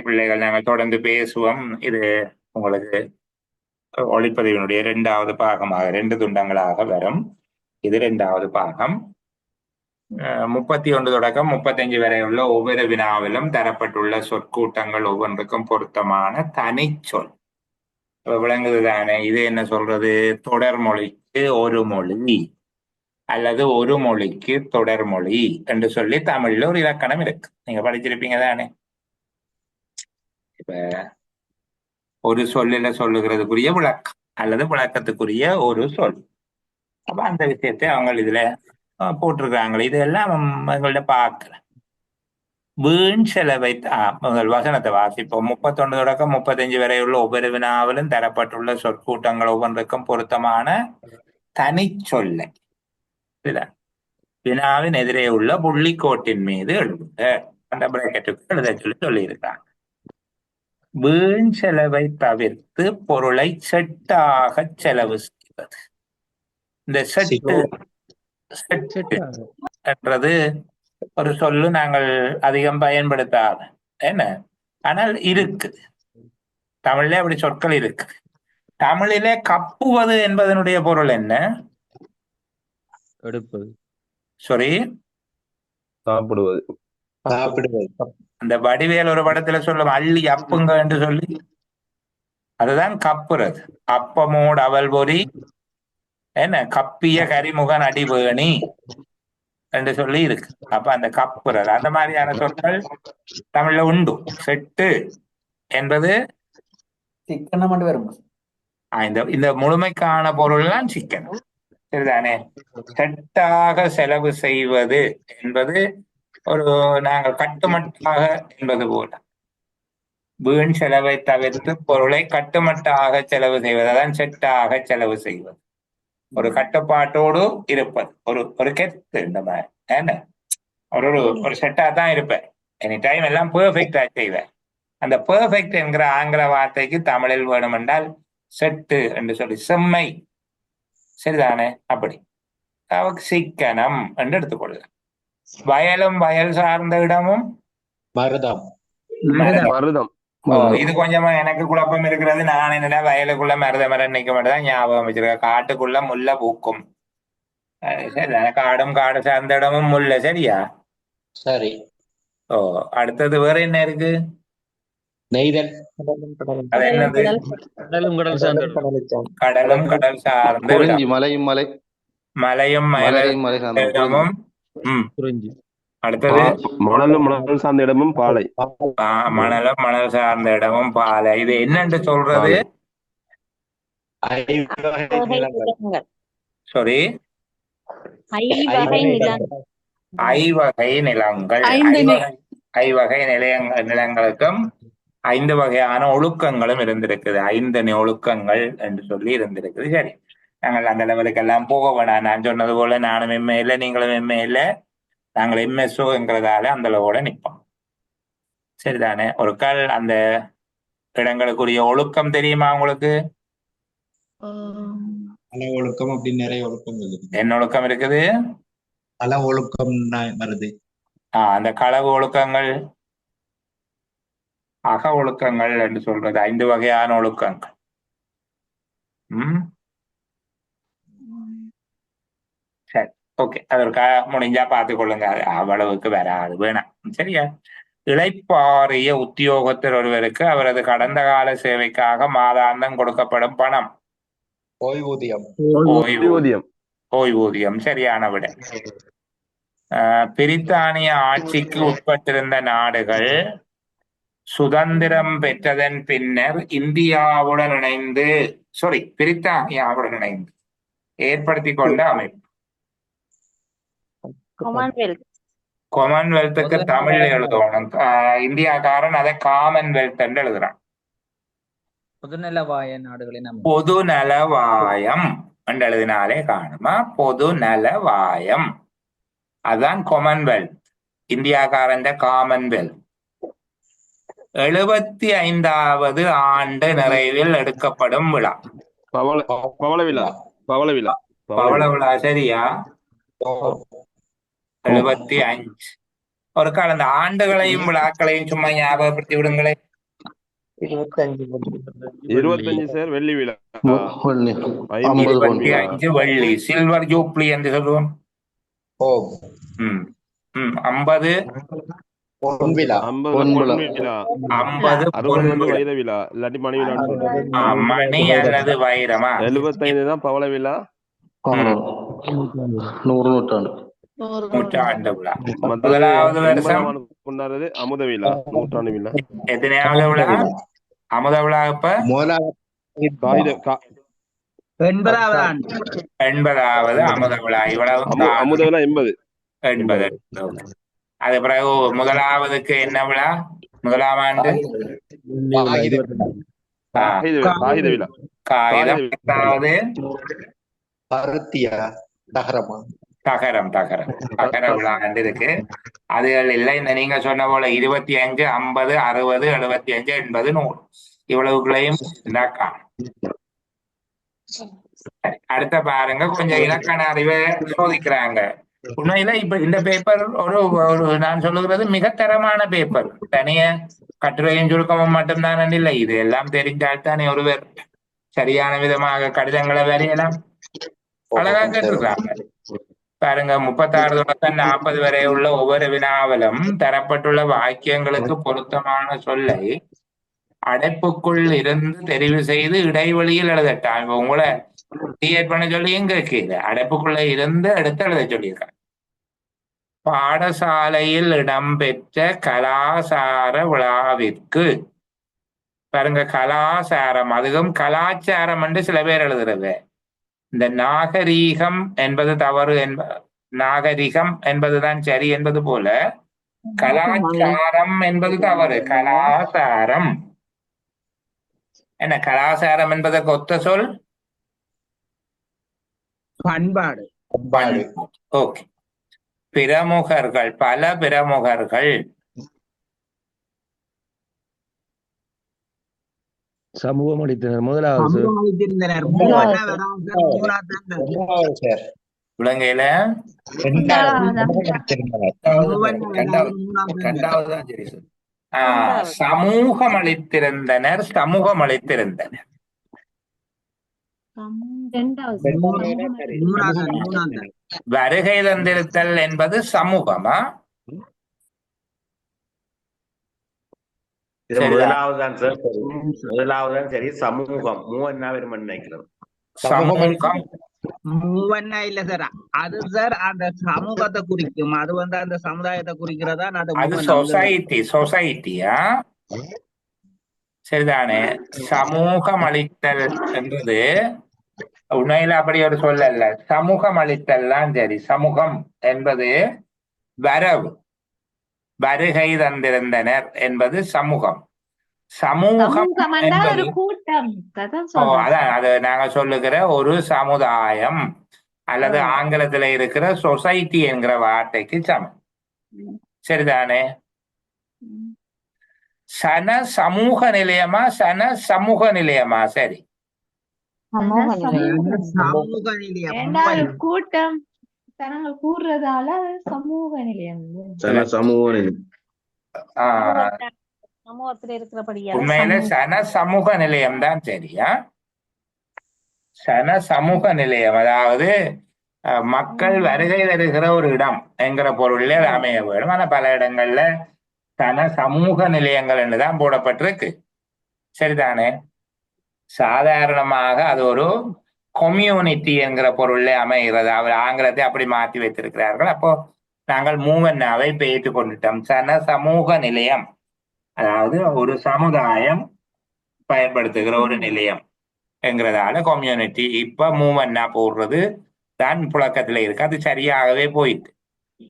பிள்ளைகள் நாங்கள் தொடர்ந்து பேசுவோம். இது உங்களுக்கு ஒளிப்பதிவினுடைய இரண்டாவது பாகமாக 2 துண்டங்களாக வரும். இது இரண்டாவது பாகம். 31 தொடக்கம் 35 வரை உள்ள ஒவ்வொரு வினாவிலும் தரப்பட்டுள்ள சொற்கூட்டங்கள் ஒவ்வொன்றுக்கும் பொருத்தமான தனிச்சொல் விளங்குது தானே. இது என்ன சொல்றது? தொடர் மொழிக்கு ஒரு மொழி அல்லது ஒரு மொழிக்கு தொடர்மொழி என்று சொல்லி தமிழ்ல ஒரு இலக்கணம் இருக்கு. நீங்க படிச்சிருப்பீங்க தானே. இப்ப ஒரு சொல்லில சொல்லுகிறதுக்குரிய விளக்கம் அல்லது விளக்கத்துக்குரிய ஒரு சொல். அப்ப அந்த விஷயத்தை அவங்க இதுல போட்டிருக்காங்களே. இதெல்லாம் எங்கள்ட்ட பார்க்கல. வீண் செலவை முதல் வசனத்தை வாசிப்போம். 31 தொடக்கம் 35 வரை உள்ள ஒவ்வொரு வினாவிலும் தரப்பட்டுள்ள சொற்கூட்டங்கள் ஒவ்வொன்றுக்கும் பொருத்தமான தனிச்சொல்லை வினாவின் எதிரே உள்ள புள்ளிக்கோட்டின் மீது எழுதுக. அந்த பிராக்கெட்டுக்கு எழுத சொல்லி இருக்காங்க. வீண் செலவை தவிர்த்து பொருளை செட்டாக செலவு செய்வது. இந்த செட்டு என்றது ஒரு சொல்லு நாங்கள் அதிகம் பயன்படுத்தாத என்ன, ஆனால் இருக்கு தமிழ்ல அப்படி சொற்கள் இருக்கு. தமிழிலே கப்புவது என்பதனுடைய பொருள் என்ன? எடுப்பது. சாரி, சாப்பிடுவது. அந்த வடிவேல் ஒரு படத்துல சொல்லும் அள்ளி அப்புங்க என்று சொல்லி, அதுதான் கப்புறது. அப்பமோடு அவல் பொறி என்ன கப்பிய கரிமுகன் அடிவேணி என்று சொல்லி இருக்கு. அப்ப அந்த கப்புறது அந்த மாதிரியான சொற்கள் தமிழ்ல உண்டு. செட்டு என்பது இந்த முழுமைக்கான பொருள்லாம் சிக்கனம். சரிதானே. செட்டாக செலவு செய்வது என்பது ஒரு நாங்கள் கட்டுமட்டாக என்பது போல. வீண் செலவை தவிர்த்து பொருளை கட்டுமட்டாக செலவு செய்வது, அதான் செட்டாக செலவு செய்வது. ஒரு கட்டுப்பாட்டோடு இருப்பது, ஒரு கெத்து. இந்த மாதிரி என்ன ஒரு செட்டா தான் இருப்பேன். எனி டைம் எல்லாம் பெர்ஃபெக்டா செய்வேன். அந்த பெர்ஃபெக்ட் என்கிற ஆங்கில வார்த்தைக்கு தமிழில் வேணும் என்றால் செட்டு என்று சொல்லி செம்மை. சரிதானே. அப்படி அவக்கு சிக்கனம் என்று எடுத்துக்கொள்ள. வயலும் வயல் சார்ந்த இடமும் மருதம். இது கொஞ்சமா எனக்கு குழப்பம் இருக்கிறது. நான் என்னடா வயலுக்குள்ள மருதமரம் நிக்க மாட்டேதான் ஞாபகம் வச்சிருக்கேன். காட்டுக்குள்ள முல்லை பூக்கும். சரிதானே. காடும் காடு சார்ந்த இடமும் முல்லை. சரியா. சரி. அடுத்தது வேற என்ன இருக்கு? நெய்தல். அது என்னது? கடலும் கடல் சார்ந்த மலையும் மலை. மலையும் இடமும். அடுத்தது மணலும் மணல் சார்ந்த இடமும் பாலை. மணலும் மணல் சார்ந்த இடமும் பாலை. இது என்னன்னு சொல்றது? சாரி, ஐவகை நிலங்கள். ஐவகை நிலங்களுக்கும் 5 வகையான ஒழுக்கங்களும் இருந்திருக்குது. 5 ஒழுக்கங்கள் என்று சொல்லி இருந்திருக்குது. சரி, நாங்கள் அந்த லெவலுக்கு எல்லாம் போக வேணாம். நான் சொன்னது போல நானும் எம்ஏ இல்லை, நீங்களும் எம்ஏ இல்லை. நாங்கள் எம்எஸ்ஓங்கிறதால அந்த அளவோட நிற்போம். சரிதானே. ஒரு கால் அந்த இடங்களுக்குரிய ஒழுக்கம் தெரியுமா உங்களுக்கு? ஒழுக்கம் அப்படின்னு நிறைய ஒழுக்கம் இருக்குது. என்ன ஒழுக்கம் இருக்குது? பல ஒழுக்கம் வருது. அந்த களவு ஒழுக்கங்கள், அக ஒழுக்கங்கள் என்று சொல்றது 5 வகையான ஒழுக்கங்கள். சரி, ஓகே. அதற்காக முடிஞ்சா பார்த்துக் கொள்ளுங்க. அவ்வளவுக்கு வராது, வேணாம். சரியா. இளைப்பாறிய உத்தியோகத்தர் ஒருவருக்கு அவரது கடந்த கால சேவைக்காக மாதாந்தம் கொடுக்கப்படும் பணம் ஓய்வூதியம். சரியான விட. பிரித்தானிய ஆட்சிக்கு உட்பட்டிருந்த நாடுகள் சுதந்திரம் பெற்றதன் பின்னர் பிரித்தானியாவுடன் இணைந்து ஏற்படுத்தி கொண்ட அமைப்பு காமன்வெல்த்துக்கு தமிழ்ல எழுதணும். இந்தியாக்காரன் அதை காமன்வெல்த் என்று எழுதுறான். பொதுநலவாயம் என்று எழுதினாலே காணுமா? பொதுநலவாயம், அதுதான் காமன்வெல்த். இந்தியாக்காரன் காமன்வெல்த். 75வது ஆண்டு நிறைவில் எடுக்கப்படும் விழா பவள விழா. சரியா. 75 ஒரு கால அந்த ஆண்டுகளையும் விழாக்களையும் சும்மா ஞாபகப்படுத்தி விடுங்களே. 25 சார் வெள்ளி விழா. வெள்ளி. 50 பொன் விழா. 25 வெள்ளி சில்வர் ஜூப்ளி என்று சொல்லுவோம். ஓ ம் ம் 50 பொன்விழா 50 பொன் பொன் விழா. விழா. 50 60 பொன் வந்து விழா. வைர விழா இல்லாட்டி மணி விழான்னு சொல்றது. மணி அல்லது வைரமா. 75 தான் பவள விழா. 100 நூற்றாண்டு. நூற்றாண்டு விழா. மற்றது முதலாவது வருஷம் 80ஆம் ஆண்டு கொண்டாடுறது அமுத விழா, நூற்றாண்டு விழா. எத்தனையாவது விழா? அமுத விழா இப்ப முதலாவது காகித 80வது ஆண்டு 80வது அமுத விழா. இவ்வளவு அமுத விழா 80. 80. அது பிறகு முதலாவதுக்கு என்ன விழா? முதலாம் ஆண்டு காகித விழா. காகிதம். பத்தாவது பருத்தியா தகரமா தகரம். தகர விழா என்று இருக்கு. அதுகள் இல்லை. இந்த நீங்க சொன்ன போல 25, 50, 60, 75, 80, 100 இவ்வளவுக்குள்ளையும் காணும். அடுத்த பாருங்க, கொஞ்சம் இலக்கண அறிவை சோதிக்கிறாங்க. உண்மையில இப்ப இந்த பேப்பர் ஒரு நான் சொல்லுகிறது மிக தரமான பேப்பர். தனிய கட்டுரையும் சுருக்கமும் மட்டும்தான் இல்லை, இது எல்லாம் தெரிஞ்சால்தானே ஒருவர் சரியான விதமாக கடிதங்களை வரையலாம். அழகா கேட்டிருக்காங்க பாருங்க. 36 தொடக்கம் 40 வரை உள்ள ஒவ்வொரு வினாவிலும் தரப்பட்டுள்ள வாக்கியங்களுக்கு பொருத்தமான சொல்லை அடைப்புக்குள் இருந்து தெரிவு செய்து இடைவெளியில் எழுதட்டான். இப்ப உங்களை கிரியேட் பண்ண சொல்லி எங்க கீழே அடைப்புக்குள்ள இருந்து எடுத்து எழுத சொல்லியிருக்காங்க. பாடசாலையில் இடம்பெற்ற கலாசார விழாவிற்கு பாருங்க, கலாசாரம் அதுவும் கலாச்சாரம் என்று சில பேர் எழுதுறது. இந்த நாகரீகம் என்பது தவறு நாகரிகம் என்பதுதான் சரி என்பது போல கலாச்சாரம் என்பது தவறு. கலாசாரம் என்ன? கலாச்சாரம் என்பதற்கு ஒத்த சொல் பண்பாடு. ஓகே. பிரமுகர்கள், பல பிரமுகர்கள். சமூகம் அளித்தனர் முதலாவது சமூகம் அளித்திருந்தனர். இலங்கையில சமூகம் அளித்திருந்தனர். சமூகம் அளித்திருந்தனர். வருகை தந்திருத்தல் என்பது சமூகமா? முதலாவதுதான் சார். முதலாவதுதான் சரி. சமூகம் மூவன்னா வெறும் நினைக்கிறோம். சமூகம் மூவன்னா இல்ல சார். அது சார் அந்த சமூகத்தை குறிக்கும். அது அந்த சமுதாயத்தை குறிக்கிறதா? அது சொசைட்டியா? சரிதானே. சமூகம் அளித்தல் என்பது உண்மையில அப்படி ஒரு சொல்லல. சமூகம் அளித்தல்லாம் சரி. சமூகம் என்பது வரவு. வருகை தந்திருந்தனர் என்பது சமூகம். சமூகம் என்பது அதான் அது நாங்க சொல்லுகிற ஒரு சமுதாயம் அல்லது ஆங்கிலத்துல இருக்கிற சொசைட்டி என்கிற வார்த்தைக்கு சமம். சரிதானே. சன சமூக நிலையமா சன சமூக நிலையமா? சரி, சமூக நிலையம். கூட்டம் கூடுறதால சமூக நிலையம். சமூக நிலையம் சமூகத்துல இருக்கிறபடியா உண்மையில சன சமூக நிலையம் தான். சரியா? சன சமூக நிலையம் அதாவது மக்கள் வருகை தருகிற ஒரு இடம் என்கிற பொருள்ல அமைய வேண்டும். ஆனா பல இடங்கள்ல சன சமூக நிலையங்கள் என்றுதான் போடப்பட்டிருக்கு. சரிதானே. சாதாரணமாக அது ஒரு கம்யூனிட்டி என்கிற பொருள்ல அமைகிறது. அவர் ஆங்கிலத்தை அப்படி மாற்றி வைத்திருக்கிறார்கள். அப்போ நாங்கள் மூவன்னாவை பெய்து கொண்டுட்டோம். சன சமூக நிலையம் அதாவது ஒரு சமுதாயம் பயன்படுத்துகிற ஒரு நிலையம் என்கிறதால கம்யூனிட்டி. இப்ப மூவன்னா போடுறது தான் புழக்கத்துல இருக்கு. அது சரியாகவே போயிட்டு.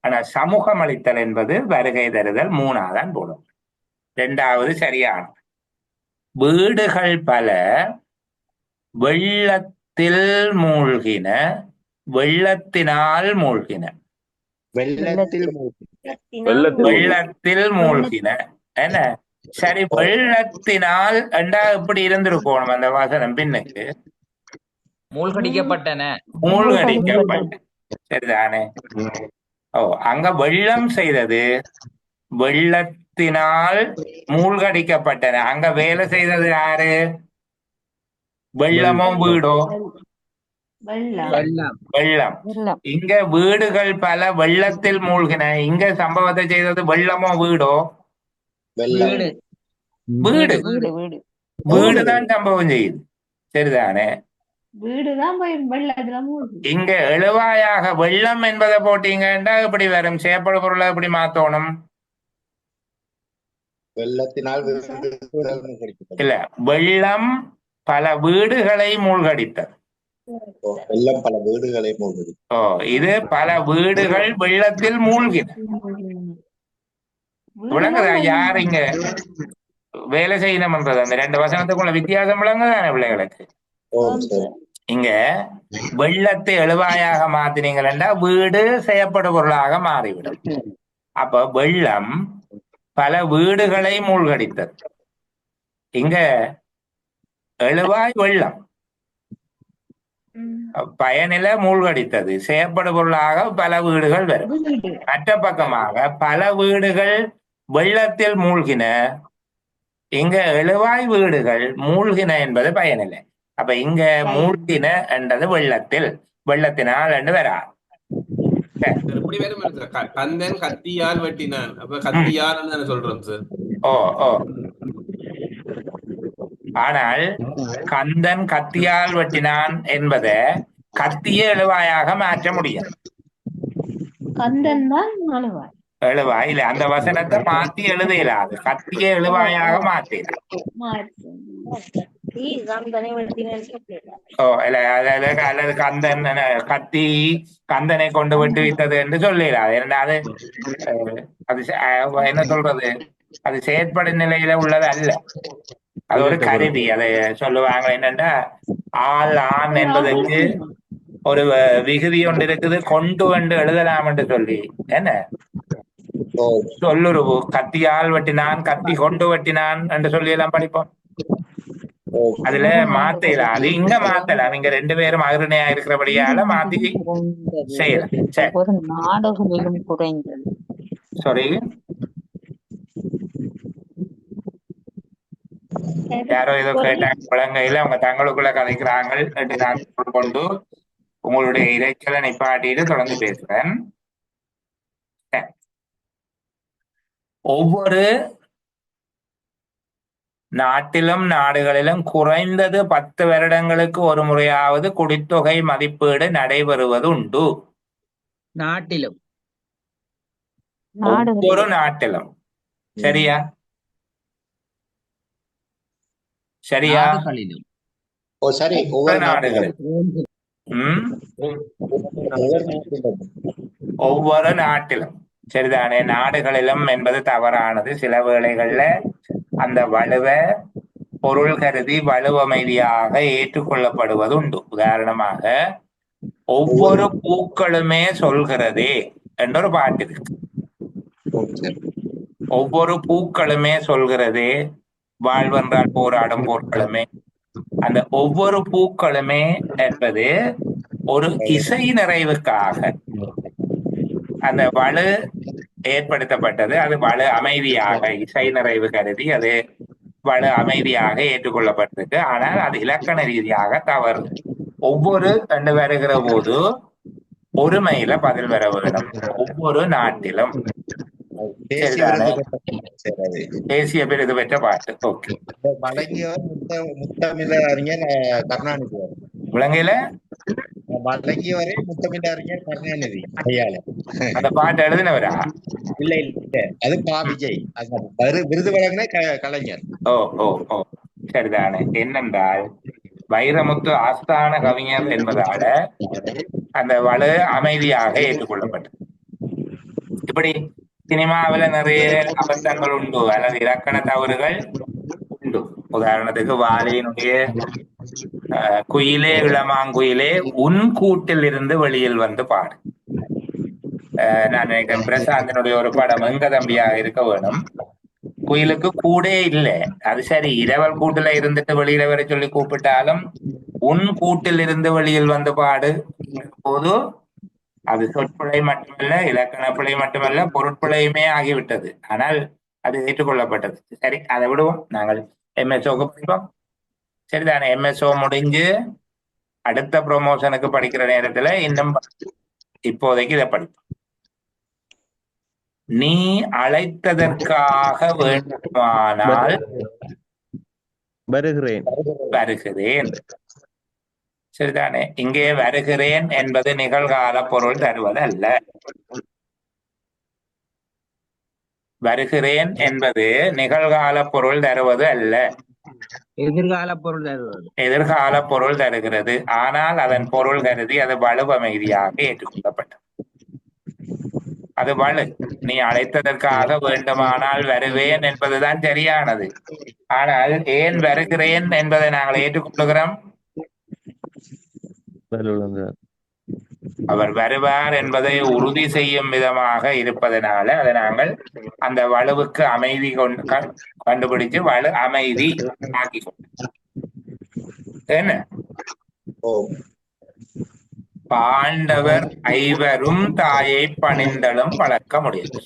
ஆனா சமூகம் அளித்தல் என்பது வருகை தருதல் மூணாதான் போடும். ரெண்டாவது சரியான. வீடுகள் பல வெள்ளத்தில் மூழ்கின. வெள்ளத்தினால் மூழ்கின. வெள்ளத்தில் மூழ்கின என்ன? சரி, வெள்ளத்தினால் என்றா இப்படி இருந்திருக்கணும் அந்த வாசனம் பின்னுக்கு. மூழ்கடிக்கப்பட்டன. மூழ்கடிக்கப்பட்ட. சரிதானே. ஓ, அங்க வெள்ளம் செய்தது வெள்ளத்தினால் மூழ்கடிக்கப்பட்டன. அங்க வேலை செய்தது யாரு? வெள்ளமோ வீடோ? வெள்ளம் வெள்ளம் வெள்ளம். வெள்ளம் இங்க வீடுகள் பல வெள்ளத்தில் மூழ்கின. இங்க சம்பவத்தை செய்தது வெள்ளமோ வீடோ? வெள்ளம். வீடு வீடு. வீடு வீடு வீடுதான் சம்பவம் செய்யுது. சரிதானே? வீடுதான் போய் வெள்ளத்துல மூழ்கி. இங்க எழுவாயாக வெள்ளம் என்பதை போட்டீங்கன்னா இப்படி வரும். செய்யப்படும் பொருளை எப்படி மாத்தணும்? வெள்ளத்தினால் வீடுகள் மூழ்கடிக்கப்பட்டது. இல்ல, வெள்ளம் பல வீடுகளை மூழ்கடித்தது. வெள்ளம் பல வீடுகளை மூழ்கடி. ஓ, இது பல வீடுகள் வெள்ளத்தில் மூழ்கின. விளங்குதா? யார் இங்க வேலை செய்யணும்ன்றது? அந்த ரெண்டு வசனத்துக்குள்ள வித்தியாசம் விளங்குதானே பிள்ளைகளுக்கு? ஓம் சரி. இங்க வெள்ளத்தை எழுவாயாக மாத்தினீங்கன்னா வீடு செய்யப்படும் பொருளாக மாறிவிடும். அப்ப வெள்ளம் பல வீடுகளை மூழ்கடித்தது. இங்க எழுவாய் வெள்ளம் பயனில மூழ்கடித்தது. செய்யப்படும் பொருளாக பல வீடுகள் வரும். மற்ற பக்கமாக பல வீடுகள் வெள்ளத்தில் மூழ்கின. இங்க எழுவாய் வீடுகள் மூழ்கின என்பது பயனில்லை. அப்ப இங்க மூழ்கின என்றது வெள்ளத்தினால் என்று வரா. எப்படி வரும் சார்? கந்தன் கத்தியால் வெட்டினான். அப்ப கத்தியால் தானே சொல்றோம் சார். ஓ ஓ ஆனால் கந்தன் கத்தியால் வெட்டினான் என்பதை கத்திய எழுவாயாக மாற்ற முடியும். கந்தன் தான் அழுவாய். எழுவாய் இல்ல, அந்த வசனத்தை மாத்தி எழுத இயலாது. கத்திய எழுவாயாக மாத்தினான். ஓ இல்ல, அல்லது கந்தன் கந்தனை கொண்டு விட்டு வைத்தது என்று சொல்லிடாது. இரண்டாவது அது என்ன சொல்றது, அது செயற்படும் நிலையில உள்ளது அல்ல. அது ஒரு கருவி. அதை சொல்லுவாங்க என்னன்னா, ஆண் என்பதற்கு ஒரு விகுதி ஒன்று இருக்குது, கொண்டு வந்து எழுதலாம் என்று சொல்லி. என்ன சொல்லுருவு? கத்தியால் வெட்டினான், கத்தி கொண்டு வெட்டினான் என்று சொல்லி எல்லாம் படிப்போம். அதுல மாத்தலாம். அது இங்க மாத்தலாம். இங்க ரெண்டு பேரும் அகிரணையா இருக்கிறபடியால மாத்தி செய்யலாம். நாடகங்களும் குறைந்தது. சாரி, யாரோ ஏதோ கேட்டாங்க குழந்தையில அவங்க தங்களுக்குள்ள கதைக்கிறாங்க என்று நான் கொண்டு உங்களுடைய இறைச்சலை நிப்பாட்டிட்டு தொடர்ந்து பேசுறேன். ஒவ்வொரு நாட்டிலும் நாடுகளிலும் குறைந்தது 10 வருடங்களுக்கு ஒரு முறையாவது குடித்தொகை மதிப்பீடு நடைபெறுவது உண்டு. நாட்டிலும் ஒவ்வொரு நாட்டிலும். சரியா? சரியா? நாடுகளிலும். ஓ சரி. ஒவ்வொரு நாடுகளில் ஒவ்வொரு நாட்டிலும். சரிதானே? நாடுகளிலும் என்பது தவறானது. சில வேளைகள்ல அந்த வலுவை பொருள் கருதி வலுவமைதியாக ஏற்றுக்கொள்ளப்படுவது உண்டு. உதாரணமாக, ஒவ்வொரு பூக்களுமே சொல்கிறதே என்றொரு பாட்டு இருக்கு. ஒவ்வொரு பூக்களுமே சொல்கிறதே, வாழ்வென்றால் போராடும் போர்க்களுமே. அந்த ஒவ்வொரு பூக்களுமே என்பது ஒரு இசை நிறைவுக்காக அந்த வலு ஏற்படுத்தப்பட்டது. அது வலு அமைதியாக, இசை நிறைவு கருதி அது வலு அமைதியாக ஏற்றுக்கொள்ளப்பட்டிருக்கு. ஆனால் அது இலக்கண ரீதியாக தவறு. ஒவ்வொரு கண்டு வருகிற போது ஒருமையில பதில் வர வேண்டும். ஒவ்வொரு நாட்டிலும். தேசிய விருது பெற்ற பாட்டு. ஓகே. வழங்கியவர் முத்தமிழ் அறிஞர் கருணாநிதி. விலங்கையில வழங்கியவரே முத்தமிழ் அறிஞர் கருணாநிதி. அந்த பாட்டு எழுதினவரா? இல்ல இல்ல, அது பா விஜய். விருது வழங்கின கலைஞர். ஓ ஓ ஓ சரிதானே. என்னென்றால் வைரமுத்து ஆஸ்தான கவிஞர் என்பதால அந்த வலு அமைதியாக ஏற்றுக்கொள்ளப்பட்டது. இப்படி சினிமாவில நிறைய அபத்தங்கள் உண்டு அல்லது இலக்கண தவறுகள் உண்டு. உதாரணத்துக்கு வாலியினுடைய குயிலே இளமாங்குயிலே உன் கூட்டில் இருந்து வெளியில் வந்து பாடு. நான் நினைக்கிறேன் பிரசாந்தனுடைய ஒரு படம் எங்க தம்பியாக இருக்க வேணும். குயிலுக்கு கூடே இல்லை. அது சரி, இரவல் கூட்டுல இருந்துட்டு வெளியில வர சொல்லி கூப்பிட்டாலும் உன் கூட்டில் இருந்து வெளியில் வந்து பாடு போது அது சொற்பிழை மட்டுமல்ல, இலக்கண பிழை மட்டுமல்ல, பொருட்பிழையுமே ஆகிவிட்டது. ஆனால் அது ஏற்றுக்கொள்ளப்பட்டது. சரி, அதை விடுவோம். நாங்கள் எம்எஸ்ஓக்கு படிப்போம். சரிதானே? எம்எஸ்ஓ முடிஞ்சு அடுத்த ப்ரொமோஷனுக்கு படிக்கிற நேரத்துல இன்னும் இப்போதைக்கு இதை படிப்போம். நீ அழைத்ததற்காக வேண்டுமானால் வருகிறேன். வருகிறேன். சரிதானே? இங்கே வருகிறேன் என்பது நிகழ்கால பொருள் தருவது அல்ல. வருகிறேன் என்பது நிகழ்கால பொருள் தருவது அல்ல, எதிர்கால பொருள் தருவது. எதிர்கால பொருள் தருகிறது. ஆனால் அதன் பொருள் கருதி அது வலுவமைதியாக ஏற்றுக்கொள்ளப்பட்டது. அது வலு. நீ அழைத்ததற்காக வேண்டுமானால் வருவேன் என்பதுதான் சரியானது. ஆனால் ஏன் வருகிறேன் என்பதை நாங்கள் ஏற்றுக்கொள்கிறோம்? அவர் வருவார் என்பதை உறுதி செய்யும் விதமாக இருப்பதனால அதை நாங்கள் அந்த வலுவுக்கு அமைதி கண்டுபிடிச்சு வலு அமைதி ஆக்கி கொண்டோம். என்ன? பாண்டவர் ஐவரும் தாயை பணிந்தலும் பழக்க முடியாது.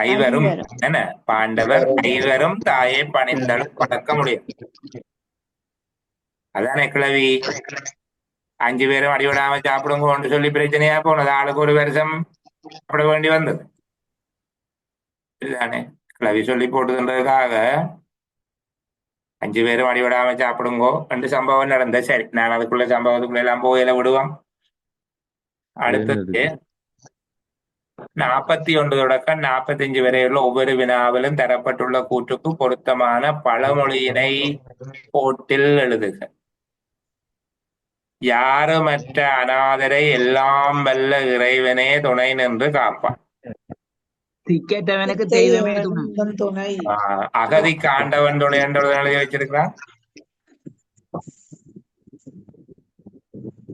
ஐவரும் என்ன? பாண்டவர் ஐவரும் தாயை பணிந்தலும் பழக்க முடியாது. அதானே கிழவி? 5 பேரும் அடிவிடாம சாப்பிடுங்க சொல்லி பிரச்சனையா போனது. ஆளுக்கு ஒரு வருஷம் சாப்பிட வேண்டி வந்தது. இல்லதானே? கிளவி சொல்லி போட்டுன்றதுக்காக 5 பேரும் அடிவிடாம சாப்பிடுங்கோ என்று சம்பவம் நடந்த. சரி, நான் அதுக்குள்ள சம்பவத்துக்குள்ள எல்லாம் போயில விடுவோம். அடுத்தது 41 தொடக்கம் 45 வரையுள்ள ஒவ்வொரு வினாவிலும் தரப்பட்டுள்ள கூற்றுக்கு பொருத்தமான பழமொழியினை போட்டில் எழுதுக. யாருமற்ற அநாதரை எல்லாம் வல்ல இறைவனே துணை நின்று காப்பான். திக்கெட்டவனுக்கு தெய்வமே துணை. அகதிக்கு ஆண்டவன் துணை என்றதை எழுதி வச்சிருக்கிறான்.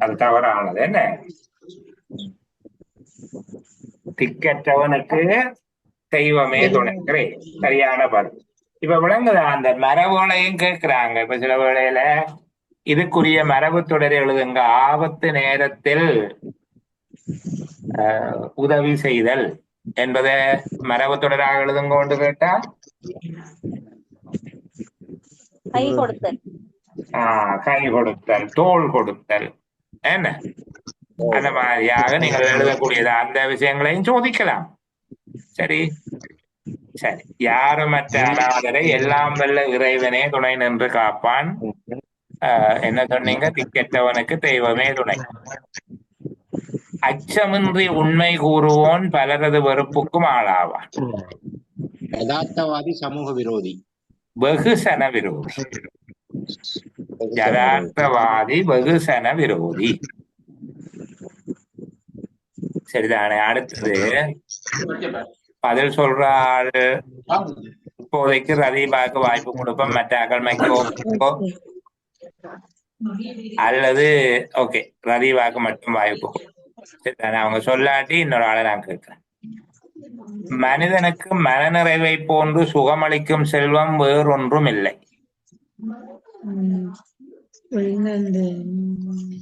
அது தவறானது. என்ன? திக்கற்றவனுக்கு தெய்வமே துணைக்கிறே சரியான பதில். இப்ப விளங்குதா? அந்த மரபுகளையும் கேட்கிறாங்க. இப்ப சில வேளையில இதுக்குரிய மரபு தொடரை எழுதுங்க. ஆபத்து நேரத்தில் உதவி செய்தல் என்பதை மரபு தொடராக எழுதுங்க கேட்டா கை கொடுத்தல், கை கொடுத்தல், தோள் கொடுத்தல், என்ன அந்த மாதிரியாக நீங்கள் எழுதக்கூடியது. அந்த விஷயங்களையும் சோதிக்கலாம். சரி சரி. யாருமற்ற அநாதரை எல்லாம் வல்ல இறைவனே துணை நின்று காப்பான். என்ன சொன்னீங்க? திக்கெட்டவனுக்கு தெய்வமே துணை. அச்சமின்றி உண்மை கூறுவோன் பலரது வெறுப்புக்கும் ஆளாவான். யதார்த்தவாதி சமூக விரோதி. வெகுசன விரோதி. யதார்த்தவாதி வெகுசன விரோதி. சரிதானே? அடுத்தது பதில் சொல்ற ஆளு இப்போதைக்கு ரதீபாக்கு வாய்ப்பு கொடுப்போம். மற்ற அகழ்மைக்கோ அல்லது ஓகே ரதீபாக்கு மட்டும் வாய்ப்பு. சரிதானே? அவங்க சொல்லாட்டி இன்னொரு ஆளை நான் கேட்கிறேன். மனிதனுக்கு மனநிறைவை போன்று சுகமளிக்கும் செல்வம் வேறொன்றும் இல்லை.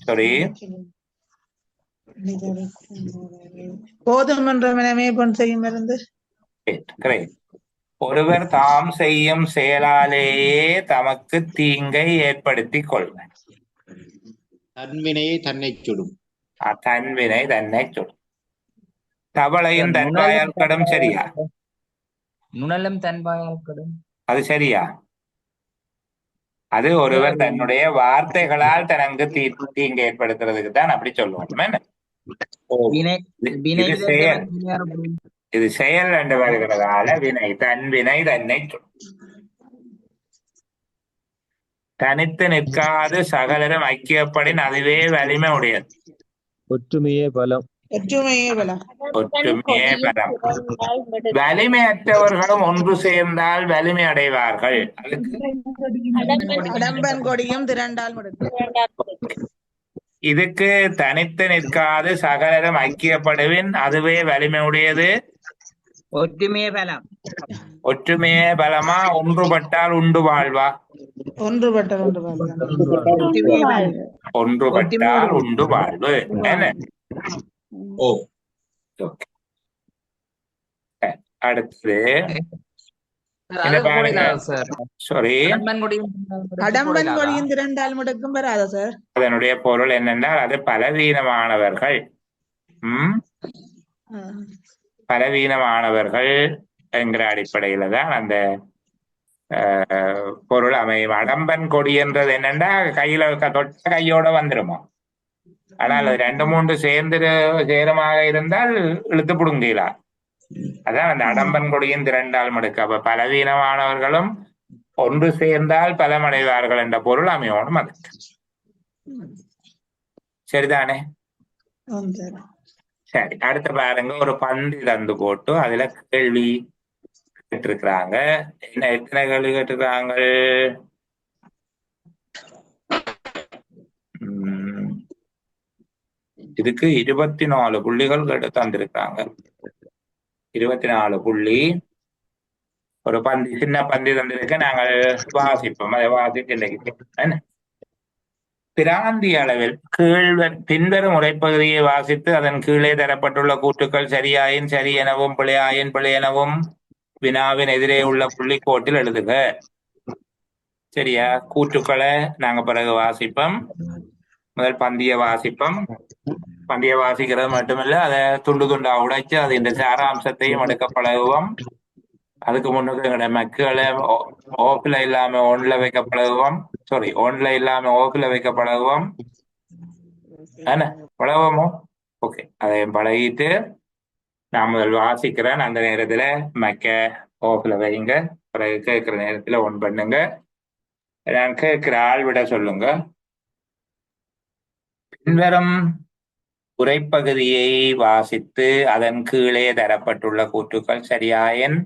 சரி. போதும் என்ற மனமே பொன் செய்யும் மருந்து. ஒருவர் தாம் செய்யும் செயலாலேயே தமக்கு தீங்கை ஏற்படுத்தி கொள்வர். தன்வினையை தன்னை சுடும். தன்வினை தன்னை சுடும். தவளையும் தன்பாயால் கடும். சரியா? நுணலும் தன்பாயால் கடும். அது சரியா? அது ஒருவர் தன்னுடைய வார்த்தைகளால் தனக்கு தீங்கு ஏற்படுத்துறதுக்கு தான் அப்படி சொல்லுவோம். என்ன? இது செயல் என்று வருகிறதால வினை, தன்வினை தன்னை சுடும். தனித்து நிற்காது சகலரும் ஐக்கியப்படின் அதுவே வலிமை உடையது. ஒற்றுமையே பலம். ஒற்றுமையே பலம். ஒற்றுமையே பலம். வலிமையற்றவர்களும் ஒன்று சேர்ந்தால் வலிமை அடைவார்கள். உடம்பன் கொடியும் திரண்டால் முடியும். இதுக்கு தனித்து நிற்காது சகலரும் ஐக்கியப்படுவின் அதுவே வலிமை உடையது. ஒற்றுமையே பலம். ஒற்றுமையே பலமா? ஒன்றுபட்டால் உண்டு வாழ்வா? ஒன்றுபட்டால் உண்டு வாழ்வு. ஒன்றுபட்டால் உண்டு வாழ்வு. என்ன? ஓ ஓகே. அடுத்தது என்ன பாருங்க. சாரி, கடம்பன் கொடியும் திரண்டால் முடக்கும் வராதா சார்? அதனுடைய பொருள் என்னென்றால் அது பலவீனமானவர்கள். பலவீனமானவர்கள் என்கிற அடிப்படையில தான் அந்த பொருள் அமையும். அடம்பன் கொடி என்றது என்னன்னா கையில தொட்ட கையோட வந்துருமா. ஆனால் அது 2-3 சேரமாக இருந்தால் இழுத்து புடுங்கலா. அதான் அந்த அடம்பன் கொடியின் திரண்டால் மடுக்கு. அப்ப பலவீனமானவர்களும் ஒன்று சேர்ந்தால் பலமடைவார்கள் என்ற பொருள் அமையோடும் அதுக்கு. சரிதானே? சரி, அடுத்த பாருங்க. ஒரு பந்து தந்து போட்டு அதுல கேள்வி கேட்டிருக்கிறாங்க. என்ன, எத்தனை கேள்வி கேட்டிருக்காங்க? இதுக்கு 24 புள்ளிகள் கேட்டு தந்திருக்காங்க. 24 புள்ளி. ஒரு பந்தி, சின்ன பந்தி தந்திருக்க. நாங்கள் வாசிப்போம். அதை வாசித்து பிராந்திய அளவில் பின்வரும் உரைப்பகுதியை வாசித்து அதன் கீழே தரப்பட்டுள்ள கூற்றுக்கள் சரியாயின் சரி எனவும் பிழையாயின் பிழை எனவும் வினாவின் எதிரே உள்ள புள்ளிக்கோட்டில் எழுதுக. சரியா? கூற்றுக்களை நாங்க பிறகு வாசிப்போம். முதல் பந்திய வாசிப்போம். பந்திய வாசிக்கிறது மட்டுமில்ல, அதை துண்டு துண்டா உடைச்சு அது இந்த சாராம்சத்தையும் எடுக்க பழகுவோம். அதுக்கு முன்னுக்கு எங்களோட மக்களை ஓஃப்ல இல்லாம ஒன்ல வைக்க பழகுவோம். சாரி, ஒன்ல இல்லாம ஓஃப்ல வைக்க பழகுவோம். என்ன பழகுவோமோ? ஓகே, அதையும் பழகிட்டு நான் முதல் வாசிக்கிறேன். அந்த நேரத்துல மக்க ஓஃப்ல வைங்க. பிறகு கேட்கிற நேரத்துல ஒன் பண்ணுங்க. நான் கேட்கிற ஆள் விட சொல்லுங்க. பின்வரும் உரைப்பகுதியை வாசித்து அதன் கீழே தரப்பட்டுள்ள கூற்றுக்கள் சரியாயின்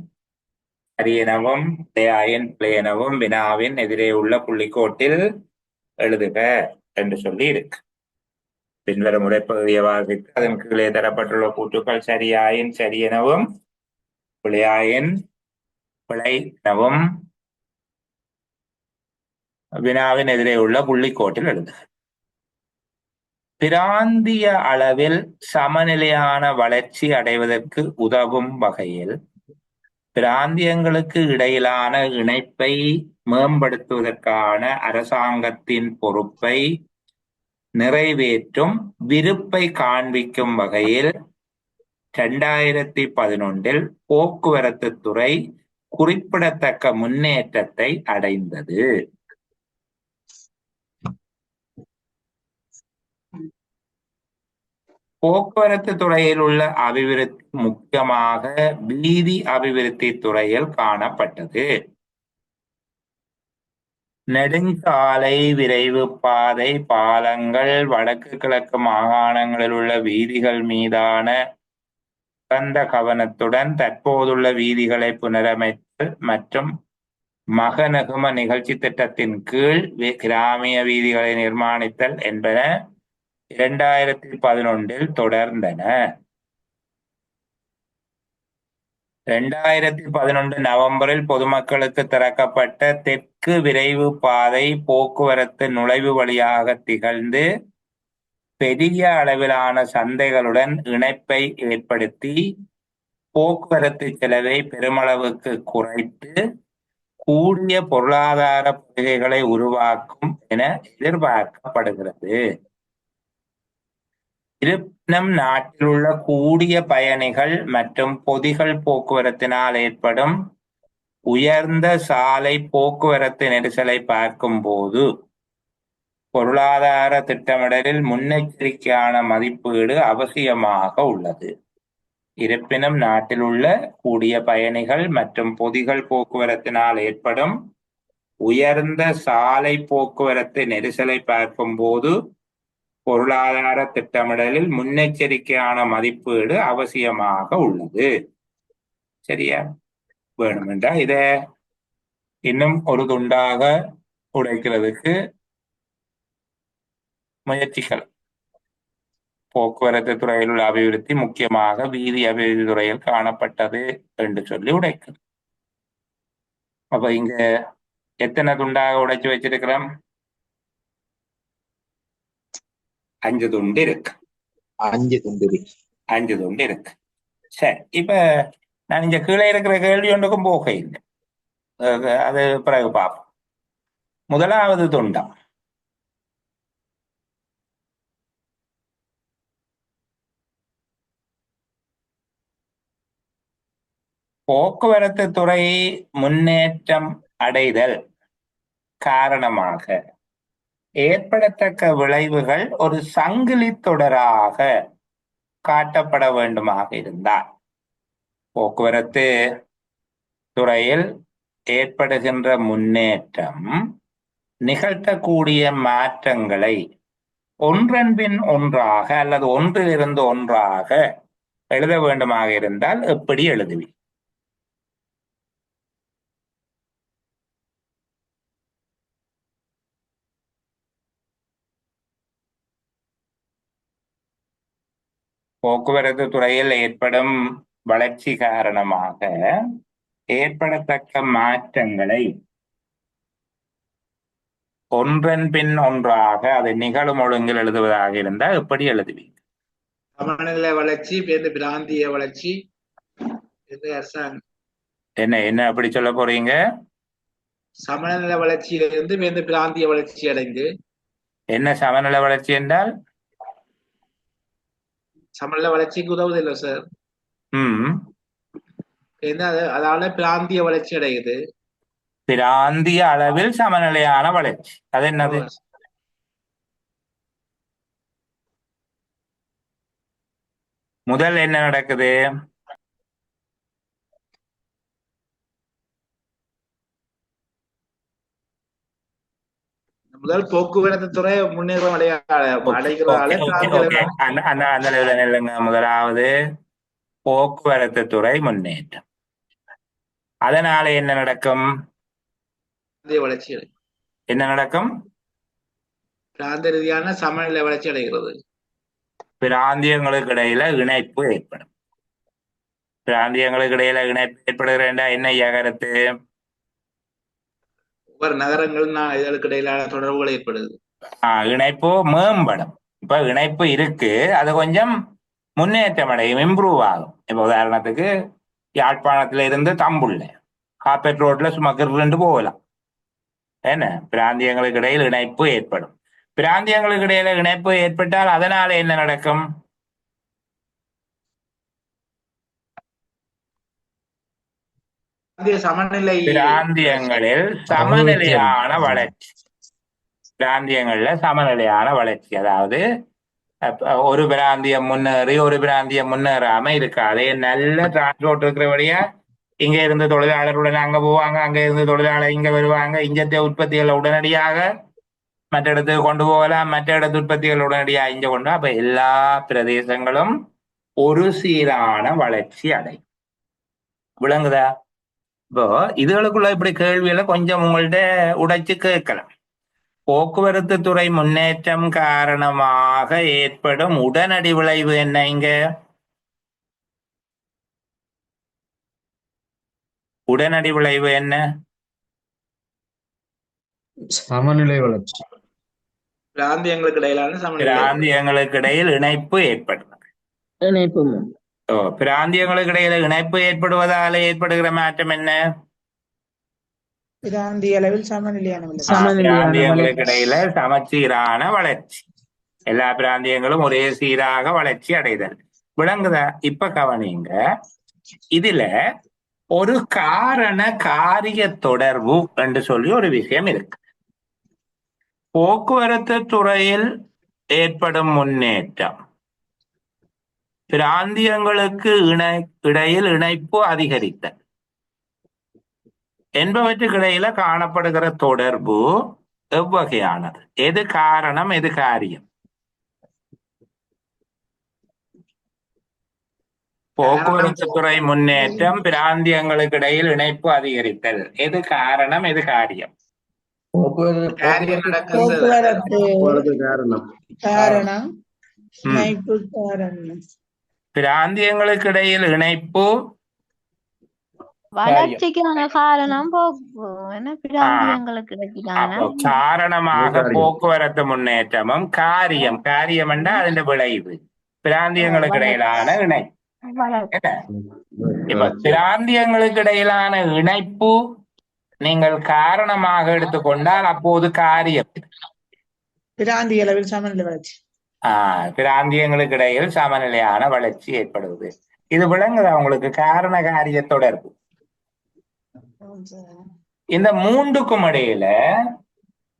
சரி எனவும் பிழையாயின் பிழை எனவும் வினாவின் எதிரே உள்ள புள்ளிக்கோட்டில் எழுதுக என்று சொல்லி இருக்கு. பின்வரும் உரைப்பகுதியை வாசித்து அதன் கீழே தரப்பட்டுள்ள கூற்றுக்கள் சரியாயின் சரி எனவும் பிழையாயின் பிழை எனவும் வினாவின் எதிரே உள்ள புள்ளிக்கோட்டில் எழுதுக. பிராந்திய அளவில் சமநிலையான வளர்ச்சி அடைவதற்கு உதவும் வகையில் பிராந்தியங்களுக்கு இடையிலான இணைப்பை மேம்படுத்துவதற்கான அரசாங்கத்தின் பொறுப்பை நிறைவேற்றும் விருப்பை காண்பிக்கும் வகையில் 2011 போக்குவரத்து துறை குறிப்பிடத்தக்க முன்னேற்றத்தை அடைந்தது. போக்குவரத்து துறையில் உள்ள அபிவிருத்தி முக்கியமாக வீதி அபிவிருத்தி துறையில் காணப்பட்டது. நெடுஞ்சாலை, விரைவு பாதை, பாலங்கள், வடக்கு கிழக்கு மாகாணங்களில் உள்ள வீதிகள் மீதான சிறந்த கவனத்துடன் தற்போதுள்ள வீதிகளை புனரமைத்தல் மற்றும் மகநகும நிகழ்ச்சி திட்டத்தின் கீழ் கிராமிய வீதிகளை நிர்மாணித்தல் என்பன 2011 தொடர்ந்தன. 2011 நவம்பரில் பொதுமக்களுக்கு திறக்கப்பட்ட தெற்கு விரைவு பாதை போக்குவரத்து நுழைவு வழியாக திகழ்ந்து பெரிய அளவிலான சந்தைகளுடன் இணைப்பை ஏற்படுத்தி போக்குவரத்து செலவை பெருமளவுக்கு குறைத்து கூடிய பொருளாதார கொள்கைகளை உருவாக்கும் என எதிர்பார்க்கப்படுகிறது. இருப்பினும் நாட்டில் உள்ள கூடிய பயணிகள் மற்றும் பொதிகள் போக்குவரத்தினால் ஏற்படும் உயர்ந்த சாலை போக்குவரத்து நெரிசலை பார்க்கும் போது பொருளாதார திட்டமிடலில் முன்னெச்சரிக்கையான மதிப்பீடு அவசியமாக உள்ளது. இருப்பினும் நாட்டில் உள்ள கூடிய பயணிகள் மற்றும் பொதிகள் போக்குவரத்தினால் ஏற்படும் உயர்ந்த சாலை போக்குவரத்து நெரிசலை பார்க்கும் போது பொருளாதார திட்டமிடலில் முன்னெச்சரிக்கையான மதிப்பீடு அவசியமாக உள்ளது. சரியா? வேணுமென்றா இத இன்னும் ஒரு துண்டாக உடைக்கிறதுக்கு முயற்சிகள். போக்குவரத்து துறையில் உள்ள அபிவிருத்தி முக்கியமாக வீதி அபிவிருத்தி துறையில் காணப்பட்டது என்று சொல்லி உடைக்கும். அப்ப இங்க எத்தனை துண்டாக உடைச்சு வச்சிருக்கிறோம்? 5 துண்டு இருக்கு. 5 துண்டு இருக்கு. 5 துண்டு இருக்கு. சரி, இப்ப நான் இங்க கீழே இருக்கிற கேள்வி ஒன்றுக்கும் போக இல்லை. அது பிறகு பார்ப்போம். முதலாவது துண்டம் போக்குவரத்து துறை முன்னேற்றம் அடைதல் காரணமாக ஏற்படத்தக்க விளைவுகள் ஒரு சங்கிலி தொடராக காட்டப்பட வேண்டுமாக இருந்தால், போக்குவரத்து துறையில் ஏற்படுகின்ற முன்னேற்றம் நிகழ்த்தக்கூடிய மாற்றங்களை ஒன்றன் பின் ஒன்றாக அல்லது ஒன்றிலிருந்து ஒன்றாக எழுத வேண்டுமாக இருந்தால் எப்படி எழுதுவீர்? போக்குவரத்து துறையில் ஏற்படும் வளர்ச்சி காரணமாக ஏற்படத்தக்க மாற்றங்களை ஒன்றன் பின் ஒன்றாக அது நிகழும் ஒழுங்கில் எழுதுவதாக இருந்தால் எப்படி எழுதுவீங்க? சமநிலை வளர்ச்சி, பிராந்திய வளர்ச்சி, அரசாங்கம். என்ன அப்படி சொல்ல போறீங்க? சமநிலை வளர்ச்சியிலிருந்து பிராந்திய வளர்ச்சி அடைந்து. என்ன சமநிலை வளர்ச்சி என்றால்? சமநிலை வளர்ச்சிக்கு உதவுது இல்லை சார். அதால பிராந்திய வளர்ச்சி அடையுது. பிராந்திய அளவில் சமநிலையான வளர்ச்சி, அது என்னது? முதல் என்ன நடக்குது? முதல் போக்குவரத்து துறை முன்னேற்றம் அடைகிறதால. முதலாவது போக்குவரத்து துறை முன்னேற்றம், அதனால என்ன நடக்கும்? வளர்ச்சி என்ன நடக்கும்? பிராந்திய ரீதியான சமநிலை வளர்ச்சி அடைகிறது. பிராந்தியங்களுக்கு இடையில இணைப்பு ஏற்படும். பிராந்தியங்களுக்கு இடையில இணைப்பு ஏற்படுகிறேன்டா என்ன கருத்து? ஒவ்வொரு நகரங்களும் இதற்கு இடையிலான தொடர்புகள் ஏற்படுது. இணைப்பு மேம்படும். இப்ப இணைப்பு இருக்கு, அது கொஞ்சம் முன்னேற்றம் அடையும், இம்ப்ரூவ் ஆகும். இப்ப உதாரணத்துக்கு யாழ்ப்பாணத்துல இருந்து தம்புள்ள காப்பேட் ரோட்ல சும்மா கிருண்டு போகலாம். என்ன, பிராந்தியங்களுக்கு இடையில் இணைப்பு ஏற்படும். பிராந்தியங்களுக்கு இடையில இணைப்பு ஏற்பட்டால் அதனால என்ன நடக்கும்? பிராந்தியங்களில் சமநிலையான வளர்ச்சி. பிராந்தியங்கள்ல சமநிலையான வளர்ச்சி, அதாவது ஒரு பிராந்தியம் முன்னேறி ஒரு பிராந்தியம் முன்னேறாம இருக்காது. நல்ல டிரான்ஸ்போர்ட் இருக்கிறபடியா இங்க இருந்து தொழிலாளருடன் அங்க போவாங்க, அங்க இருந்து தொழிலாளர் இங்க வருவாங்க. இங்கத்தை உற்பத்திகளை உடனடியாக மற்ற இடத்துக்கு கொண்டு போகலாம், மற்ற இடத்து உற்பத்திகள் உடனடியாக இங்க கொண்டு. அப்ப எல்லா பிரதேசங்களும் ஒரு சீரான வளர்ச்சி அடையும். விளங்குதா? இப்போ இதுகளுக்குள்ள இப்படி கேள்வியில கொஞ்சம் உங்கள்ட்ட உடைச்சு கேட்கலாம். போக்குவரத்து துறை முன்னேற்றம் காரணமாக ஏற்படும் உடனடி விளைவு என்ன? இங்க உடனடி விளைவு என்ன? சமநிலை வளர்ச்சி. பிராந்தியங்களுக்கு இடையிலான பிராந்தியங்களுக்கு இடையில் இணைப்பு ஏற்படும். பிராந்தியங்களுக்கு இடையில இணைப்பு ஏற்படுவதால ஏற்படுகிற மாற்றம் என்ன? பிராந்திய அளவில் சமநிலையான பிராந்தியங்களுக்கு இடையில சமச்சீரான வளர்ச்சி. எல்லா பிராந்தியங்களும் ஒரே சீராக வளர்ச்சி அடைதல். விளங்குதா? இப்ப கவனிங்க, இதுல ஒரு காரண காரிய தொடர்பு என்று சொல்லி ஒரு விஷயம் இருக்கு. போக்குவரத்து துறையில் ஏற்படும் முன்னேற்றம் பிராந்தியங்களுக்கு இடையில் இணைப்பு அதிகரித்தல் என்பவற்றுக்கு இடையில காணப்படுகிற தொடர்பு எவ்வகையானது? எது காரணம், எது காரியம்? போக்குவரத்து துறை முன்னேற்றம் பிராந்தியங்களுக்கு இடையில் இணைப்பு அதிகரித்தல், எது காரணம், எது காரியம்? பிராந்தியங்களுக்கு இடையில் இணைப்பு வளர்ச்சிக்கான காரணம் காரணமாக போக்குவரத்து முன்னேற்றமும் காரியம். காரியம் என்றால் அதன் விளைவு. பிராந்தியங்களுக்கு இடையிலான இணைப்பு. என்ன? இப்ப பிராந்தியங்களுக்கு இடையிலான இணைப்பு நீங்கள் காரணமாக எடுத்துக்கொண்டால் அப்போது காரியம். பிராந்திய அளவில் சமநிலை வளர்ச்சி. பிராந்தியங்களுக்கு இடையில் சமநிலையான வளர்ச்சி ஏற்படுவது. இது விளங்குதா உங்களுக்கு? காரண காரிய தொடர்பு. இந்த மூன்றுக்கும் இடையில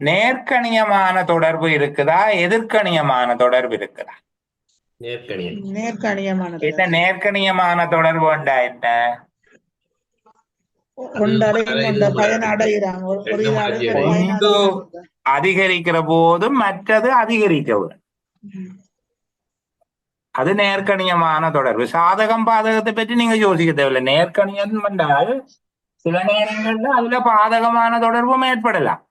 நேர்கணியமான தொடர்பு இருக்குதா, எதிர்கணியமான தொடர்பு இருக்குதா? நேர்கணியமான இந்த நேர்கணியமான தொடர்பு கொண்டா என்ன? ஒன்று அதிகரிக்கிற போதும் மற்றது அதிகரிக்க வரும். அது நேர்கணியமான தொடர்பு. சாதகம் பாதகத்தை பற்றி நீங்க யோசிக்க தேவையில்லை. நேர்கணியம் என்றால் சில நேரங்கள்ல அதுல பாதகமான தொடர்பும் ஏற்படலாம்.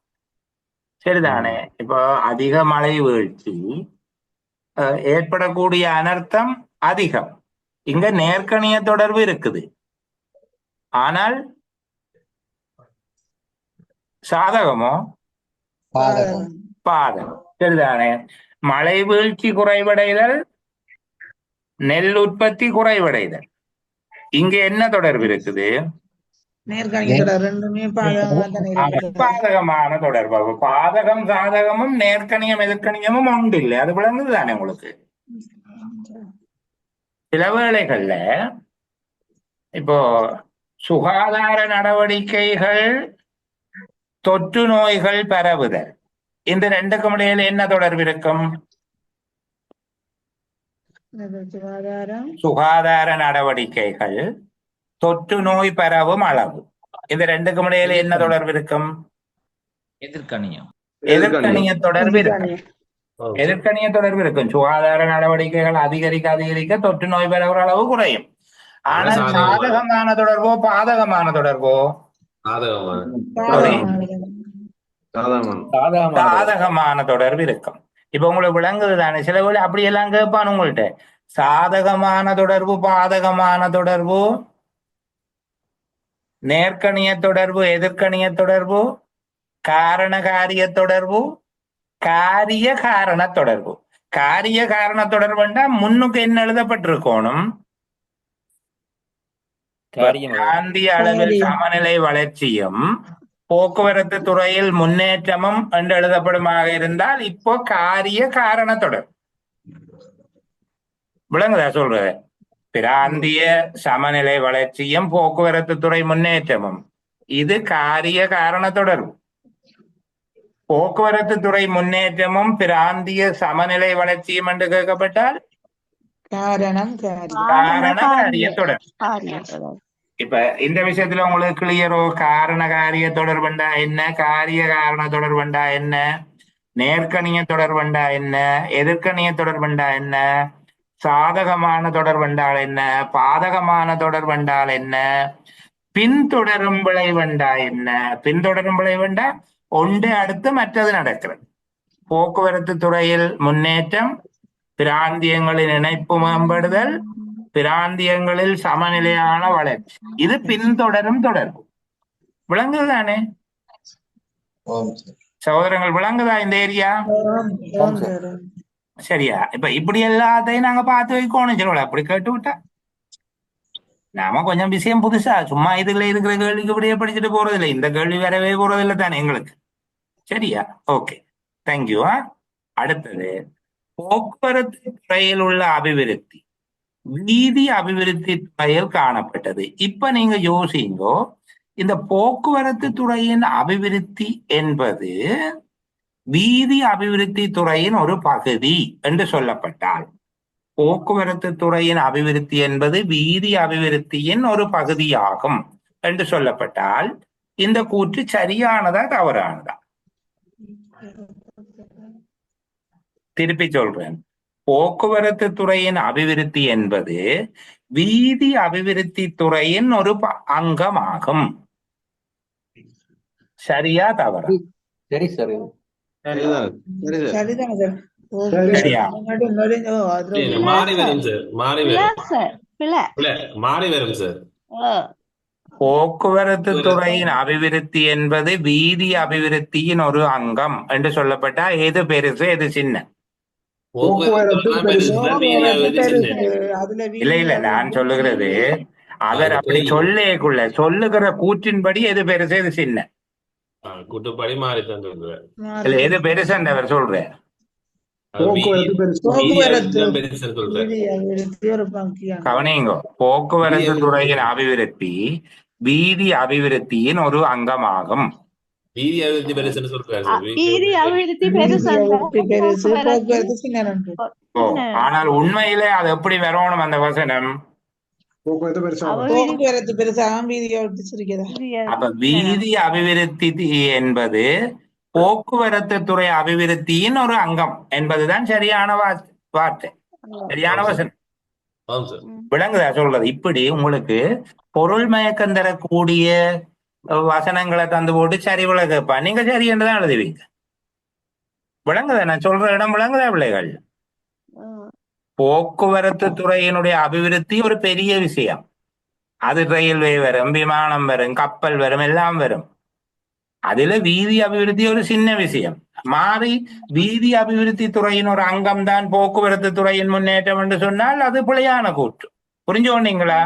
சரிதானே? இப்போ அதிக மழை வீழ்ச்சி ஏற்படக்கூடிய அனர்த்தம் அதிகம். இங்க நேர்கணிய தொடர்பு இருக்குது. ஆனால் சாதகமோ பாதகம். சரிதானே? மழை வீழ்ச்சி குறைவடைதல், நெல் உற்பத்தி குறைவடைதல். இங்க என்ன தொடர்பு இருக்குது? பாதகமான தொடர்பு. பாதகம் சாதகமும் நேர்கணியம் எதிர்கணியமும் ஒன்று இல்லை. அது விளங்குது தானே உங்களுக்கு? சில வேளைகள்ல இப்போ சுகாதார நடவடிக்கைகள், தொற்று நோய்கள் பரவுதல், இந்த ரெண்டுக்கும் இடையில என்ன தொடர்பு இருக்கும்? சுகாதார நடவடிக்கைகள், தொற்று நோய் பரவும் அளவு, இந்த ரெண்டுக்கும் இடையில என்ன தொடர்பு இருக்கும்? எதிர்கணிய தொடர்பு இருக்கும். எதிர்கணிய தொடர்பு இருக்கும். சுகாதார நடவடிக்கைகள் அதிகரிக்க அதிகரிக்க தொற்று நோய் பரவுற அளவு குறையும். ஆனால் சாதகமான தொடர்போ பாதகமான தொடர்போ? சாதகமான தொடர்பு இருக்கும். இப்ப உங்களுக்கு விளங்குது தானே? சில வேளை அப்படியெல்லாம் கேட்பான் உங்கள்கிட்ட. சாதகமான தொடர்பு, பாதகமான தொடர்பு, நேர்கணிய தொடர்பு, எதிர்கணிய தொடர்பு, காரண காரிய தொடர்பு, காரிய காரண தொடர்பு. காரிய காரண தொடர்புண்டா முன்னுக்கு என்ன எழுதப்பட்டிருக்கணும்? பிராந்திய அளவில் சமநிலை வளர்ச்சியும் போக்குவரத்து துறையில் முன்னேற்றமும் என்று எழுதப்படுமாக இருந்தால் இப்போ காரிய காரண தொடர்பு. விளங்குதா சொல்றது? பிராந்திய சமநிலை வளர்ச்சியும் போக்குவரத்து துறை முன்னேற்றமும், இது காரிய காரண தொடர்பு. போக்குவரத்து துறை முன்னேற்றமும் பிராந்திய சமநிலை வளர்ச்சியும் என்று கேட்கப்பட்டால் காரண காரிய தொடர்பு. இப்ப இந்த விஷயத்துல உங்களுக்கு கிளியரோ? காரண காரிய தொடர்புண்டா என்ன, காரிய காரண தொடர்புண்டா என்ன, நேர்கணிய தொடர்புண்டா என்ன, எதிர்கணிய தொடர்புண்டா என்ன, சாதகமான தொடர்பென்றால் என்ன, பாதகமான தொடர்பென்றால் என்ன, பின்தொடரும் விளைவெண்டா என்ன? பின்தொடரும் விளைவெண்டா ஒன்று அடுத்து மற்றது நடக்கிறது. போக்குவரத்து துறையில் முன்னேற்றம், பிராந்தியங்களின் இணைப்பு மேம்படுதல், பிராந்தியங்களில் சமநிலையான வளர்ச்சி, இது பின்தொடரும் தொடர்பு. விளங்குதானே சகோதரங்கள்? விளங்குதா இந்த ஏரியா? சரியா? இப்ப இப்படி எல்லாத்தையும் நாங்க பார்த்து வைக்கணும். சொல்லுவோம் அப்படி கேட்டு விட்டா நாம கொஞ்சம் விஷயம் புதுசா சும்மா இதுல இருக்கிற கேள்விக்கு இப்படியே படிச்சுட்டு போறதில்லை. இந்த கேள்வி வரவே போறதில்லை தானே எங்களுக்கு. சரியா? Okay, thank you. அடுத்தது போக்குவரத்து துறையில் உள்ள அபிவிருத்தி வீதி அபிவிருத்தி துறையில் காணப்பட்டது. இப்ப நீங்க யோசிங்கோ, இந்த போக்குவரத்து துறையின் அபிவிருத்தி என்பது வீதி அபிவிருத்தி துறையின் ஒரு பகுதி என்று சொல்லப்பட்டால், போக்குவரத்து துறையின் அபிவிருத்தி என்பது வீதி அபிவிருத்தியின் ஒரு பகுதியாகும் என்று சொல்லப்பட்டால் இந்த கூற்று சரியானதா தவறானதா? திருப்பி சொல்றேன். போக்குவரத்து துறையின் அபிவிருத்தி என்பது வீதி அபிவிருத்தி துறையின் ஒரு அங்கமாகும். சரியா தவறா? சரி சரி சரியா? போக்குவரத்து துறையின் அபிவிருத்தி என்பது வீதி அபிவிருத்தியின் ஒரு அங்கம் என்று சொல்லப்பட்டா எது பெருசு எது சின்ன? போக்குவரத்து போக்குவரத்து பெருசு. அதுல இல்ல வீதி இல்ல நான் அபிவிருத்தி சொல்லுகிறது அவர் அப்படி சொல்லேக்குள்ள சொல்லுகிற கூற்றின்படி எது பெருசு எது சின்ன கூட்டுப்படி மாறித்தான் சொல்றாரு. இல்ல மாறி. எது பெருசுன்னு அவர் சொல்றார். போக்குவரத்து பெருசுன்னு சொல்றாரு. வீதி அபிவிருத்தி ஒரு முக்கியம். கவனிங்கோ, போக்குவரத்து துறையின் அபிவிருத்தி வீதி அபிவிருத்தியின் ஒரு அங்கமாகும். வீதி அபிவிருத்தி பெருசுன்னு சொல்றாரு சார். வீதி அபிவிருத்தி வீதி பெருசு அபிவிருத்தி பெருசு, போக்குவரத்து சின்ன. ஓ, ஆனால் உண்மையிலே அது எப்படி வரணும் அந்த வசனம்? போக்குவரத்து பெருசாக வீதி அபிவிருத்தி சிரிக்கிறதா? அப்ப வீதி அபிவிருத்தி என்பது போக்குவரத்து துறை அபிவிருத்தியின் ஒரு அங்கம் என்பதுதான் சரியான வார்த்தை, சரியான வசனம். ஆமாம் சார். விளங்குதா சொல்றது? இப்படி உங்களுக்கு பொருள் மயக்கம் தரக்கூடிய வசனங்களை தந்து போட்டு சரி விளக்கப்பா, நீங்க சரி என்றுதான் எழுதுவீங்க. விளங்குதா நான் சொல்ற இடம்? விளங்குதா பிள்ளைகள்? போக்குவரத்து துறையினுடைய அபிவிருத்தி ஒரு பெரிய விஷயம். அது ரயில்வே வரும், விமானம் வரும், கப்பல் வரும், எல்லாம் வரும். அதுல வீதி அபிவிருத்தி ஒரு சின்ன விஷயம். மாறி வீதி அபிவிருத்தி துறையின் ஒரு அங்கம் தான் போக்குவரத்து துறையின் முன்னேற்றம் என்று சொன்னால் அது பிழையான கூற்று. புரிஞ்சு கொண்டீங்களா?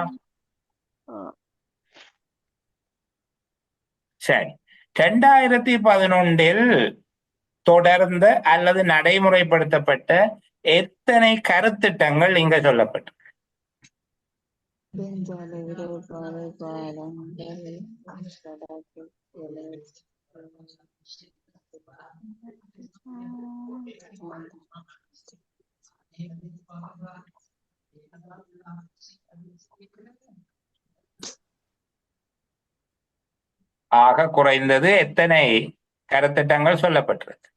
சரி, 2011 தொடர்ந்த அல்லது நடைமுறைப்படுத்தப்பட்ட எத்தனை கருத்திட்டங்கள் இங்க சொல்லப்பட்டு? ஆக குறைந்தது எத்தனை கருத்திட்டங்கள் சொல்லப்பட்டிருக்கு?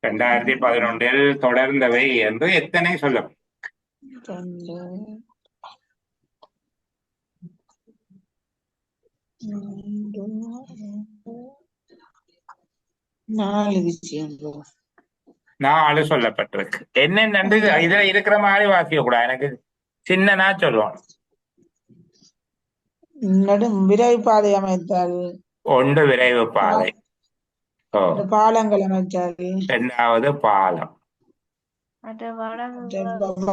ரெண்டாயிரத்தி 11 தொடர்ந்தவை என்று எத்தனை சொல்லப்படும்? 4 சொல்லப்பட்டிருக்கு. என்னென்னு இதுல இருக்கிற மாதிரி வாசிக்க கூடாது, எனக்கு சின்னனா சொல்லுவோம். விரைவு பாதை அமைத்தல், 1 விரைவு பாதை, பாலங்கள் அமைத்தல், 2வது பாலம்,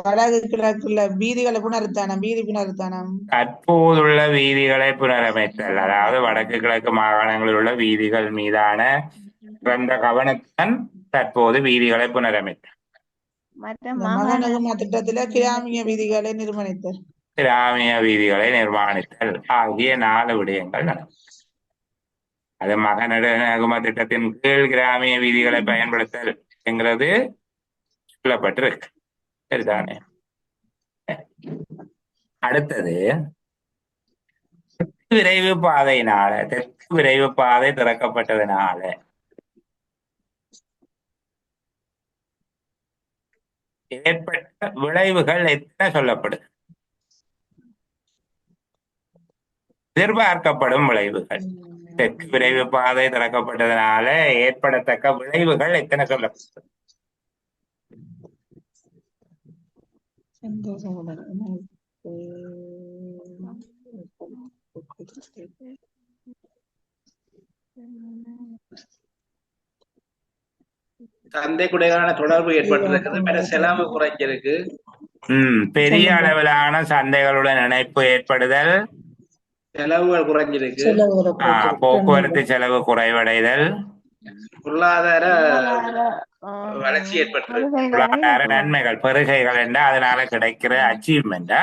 வடக்கு கிழக்குள்ள வீதிகளை புனருத்தானம், வீதி புனருத்தானம், தற்போதுள்ள வீதிகளை புனரமைத்தல், அதாவது வடக்கு கிழக்கு மாகாணங்களில் உள்ள வீதிகள் மீதான சிறந்த கவனத்துடன் தற்போது வீதிகளை புனரமைத்தல். மகநகம திட்டத்தில கிராமிய வீதிகளை நிர்மாணித்தல், கிராமிய வீதிகளை நிர்மாணித்தல் ஆகிய 4 விடயங்கள் நடக்கும். அது மகநகம திட்டத்தின் கீழ் கிராமிய வீதிகளை பயன்படுத்தல் என்கிறது சொல்லப்பட்டிருக்கு, சரிதானே? அடுத்தது விரைவு பாதையினால, தெற்கு விரைவு பாதை திறக்கப்பட்டதுனால ஏற்பட்ட விளைவுகள் எத்தனை சொல்லப்படுது? எதிர்பார்க்கப்படும் விளைவுகள். தெற்கு விரைவு பாதை திறக்கப்பட்டதுனால ஏற்படத்தக்க விளைவுகள் எத்தனை சொல்லப்படுது? சந்தைக்குடையான தொடர்பு ஏற்பட்டிருக்குது, செலவு குறைஞ்சிருக்கு. பெரிய அளவிலான சந்தைகளுடன் இணைப்பு ஏற்படுதல், செலவுகள் குறைஞ்சிருக்கு, போக்குவரத்து செலவு குறைவடைதல், பொருளாதார வளர்ச்சி ஏற்பட்டிருக்கு. பொருளாதார நன்மைகள், பெருகைகள் என்றா அதனால கிடைக்கிற அச்சீவ்மெண்டா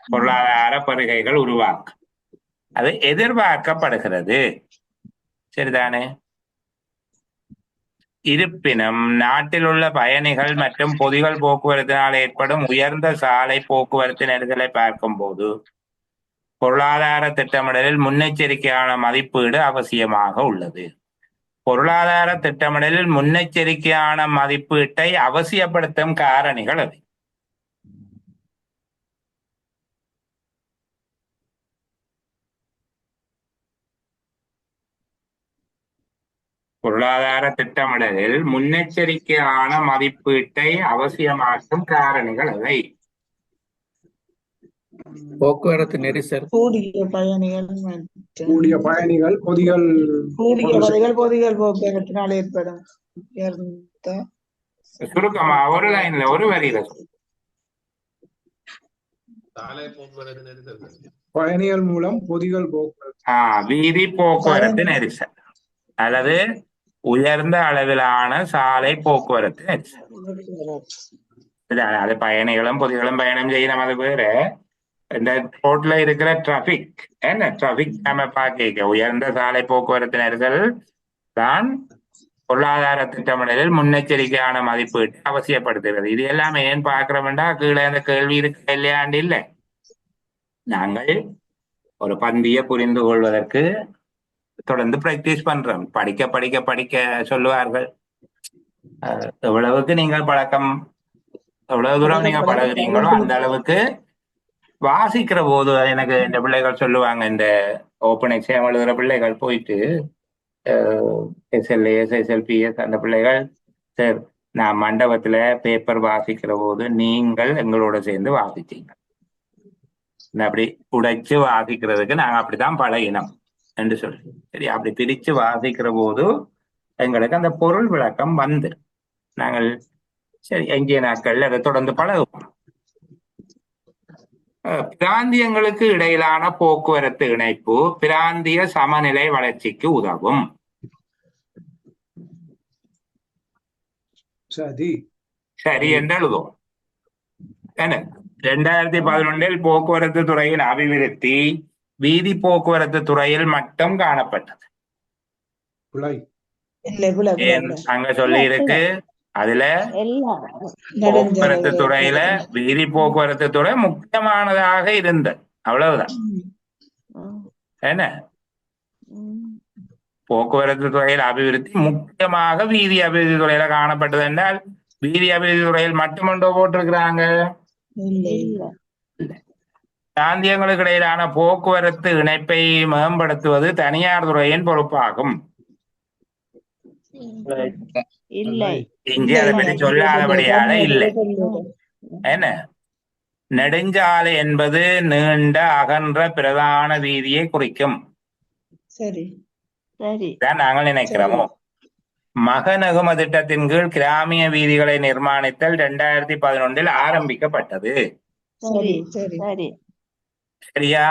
பொருளாதார பெருகைகள் உருவாக்கும். அது எதிர்பார்க்கப்படுகிறது, சரிதானே? இருப்பினும் நாட்டில் உள்ள பயணிகள் மற்றும் பொதிகள் போக்குவரத்தினால் ஏற்படும் உயர்ந்த சாலை போக்குவரத்து நெரிசலை பார்க்கும் போது பொருளாதார திட்டமிடலில் முன்னெச்சரிக்கையான மதிப்பீடு அவசியமாக உள்ளது. பொருளாதார திட்டமிடலில் முன்னெச்சரிக்கையான மதிப்பீட்டை அவசியப்படுத்தும் காரணிகள் அது. பொருளாதார திட்டமிடலில் முன்னெச்சரிக்கையான மதிப்பீட்டை அவசியமாக்கும் காரணிகள் அவை. போக்குவரத்து நெரிசல், கூடிய பயணிகள் மற்றும் கூடிய பயணிகள் பொதிகள் கூடிய பதிகள் பொதிகள் போக்குவரத்தினால் ஏற்படும் உயர்ந்த சுருக்கமா ஒரு லைன்ல ஒரு வரியில சாலை போக்குவரத்து நெரிசல். பயணிகள் மூலம் பொதிகள் போக்குவரத்து. வீதி போக்குவரத்து நெரிசல் அல்லது உயர்ந்த அளவிலான சாலை போக்குவரத்து நெரிசல். அது பயணிகளும் பொதுகளும் பயணம் செய்யணும். அது வேற. இந்த ரோட்ல இருக்கிற டிராபிக் என்ன டிராபிக் நம்ம பார்க்க உயர்ந்த சாலை போக்குவரத்து நெரிசல் தான் பொருளாதார திட்டமிடலில் முன்னெச்சரிக்கையான மதிப்பீட்டு அவசியப்படுத்துகிறது. இது எல்லாம் ஏன் பார்க்கிறோம்டா கீழே அந்த கேள்வி இருக்க இல்லையாண்டு இல்லை. நாங்கள் ஒரு பந்தியை புரிந்து கொள்வதற்கு தொடர்ந்து பிராக்டிஸ் பண்றோம். படிக்க படிக்க படிக்க சொல்லுவார்கள். எவ்வளவுக்கு நீங்கள் பழக்கம், எவ்வளவு தூரம் நீங்க பழகுறீங்களோ அந்த அளவுக்கு வாசிக்கிற போது எனக்கு இந்த பிள்ளைகள் சொல்லுவாங்க. இந்த ஓப்பன் எக்ஸாம் எழுதுற பிள்ளைகள் போயிட்டு SLAS SLPS அந்த பிள்ளைகள் சார் நான் மண்டபத்துல பேப்பர் வாசிக்கிற போது நீங்கள் எங்களோட சேர்ந்து வாசிச்சீங்க, அப்படி உடைச்சு வாசிக்கிறதுக்கு நாங்க அப்படித்தான் பழகினோம் என்று சொல்லி. சரி, அப்படி பிரிச்சு வாசிக்கிற போது எங்களுக்கு அந்த பொருள் விளக்கம் வந்து நாங்கள் சரி எஞ்சிய நாட்கள் அதை தொடர்ந்து பழகுவோம். பிராந்தியங்களுக்கு இடையிலான போக்குவரத்து இணைப்பு பிராந்திய சமநிலை வளர்ச்சிக்கு உதவும். சரி என்று எழுதுவோம். 2011 போக்குவரத்து துறையின் அபிவிருத்தி வீதி போக்குவரத்து துறையில் மட்டும் காணப்பட்டது. அங்க சொல்லி இருக்கு. அதுல போக்குவரத்து துறையில வீதி போக்குவரத்து துறை முக்கியமானதாக இருந்தது. அவ்வளவுதான். என்ன போக்குவரத்து துறையில் அபிவிருத்தி முக்கியமாக வீதி அபிவிருத்தி துறையில காணப்பட்டது என்றால் வீதி அபிவிருத்தி துறையில் மட்டுமன்றோ போட்டிருக்கிறாங்க. பிராந்தியங்களுக்கு இடையிலான போக்குவரத்து இணைப்பை மேம்படுத்துவது தனியார் துறையின் பொறுப்பாகும். இங்கே அதை பற்றி சொல்லாதபடியால இல்லை. என்ன நெடுஞ்சாலை என்பது நீண்ட அகன்ற பிரதான வீதியை குறிக்கும். நாங்கள் நினைக்கிறோமோ. மகநகும திட்டத்தின் கீழ் கிராமிய வீதிகளை நிர்மாணித்தல் 2011 ஆரம்பிக்கப்பட்டது. சரியா?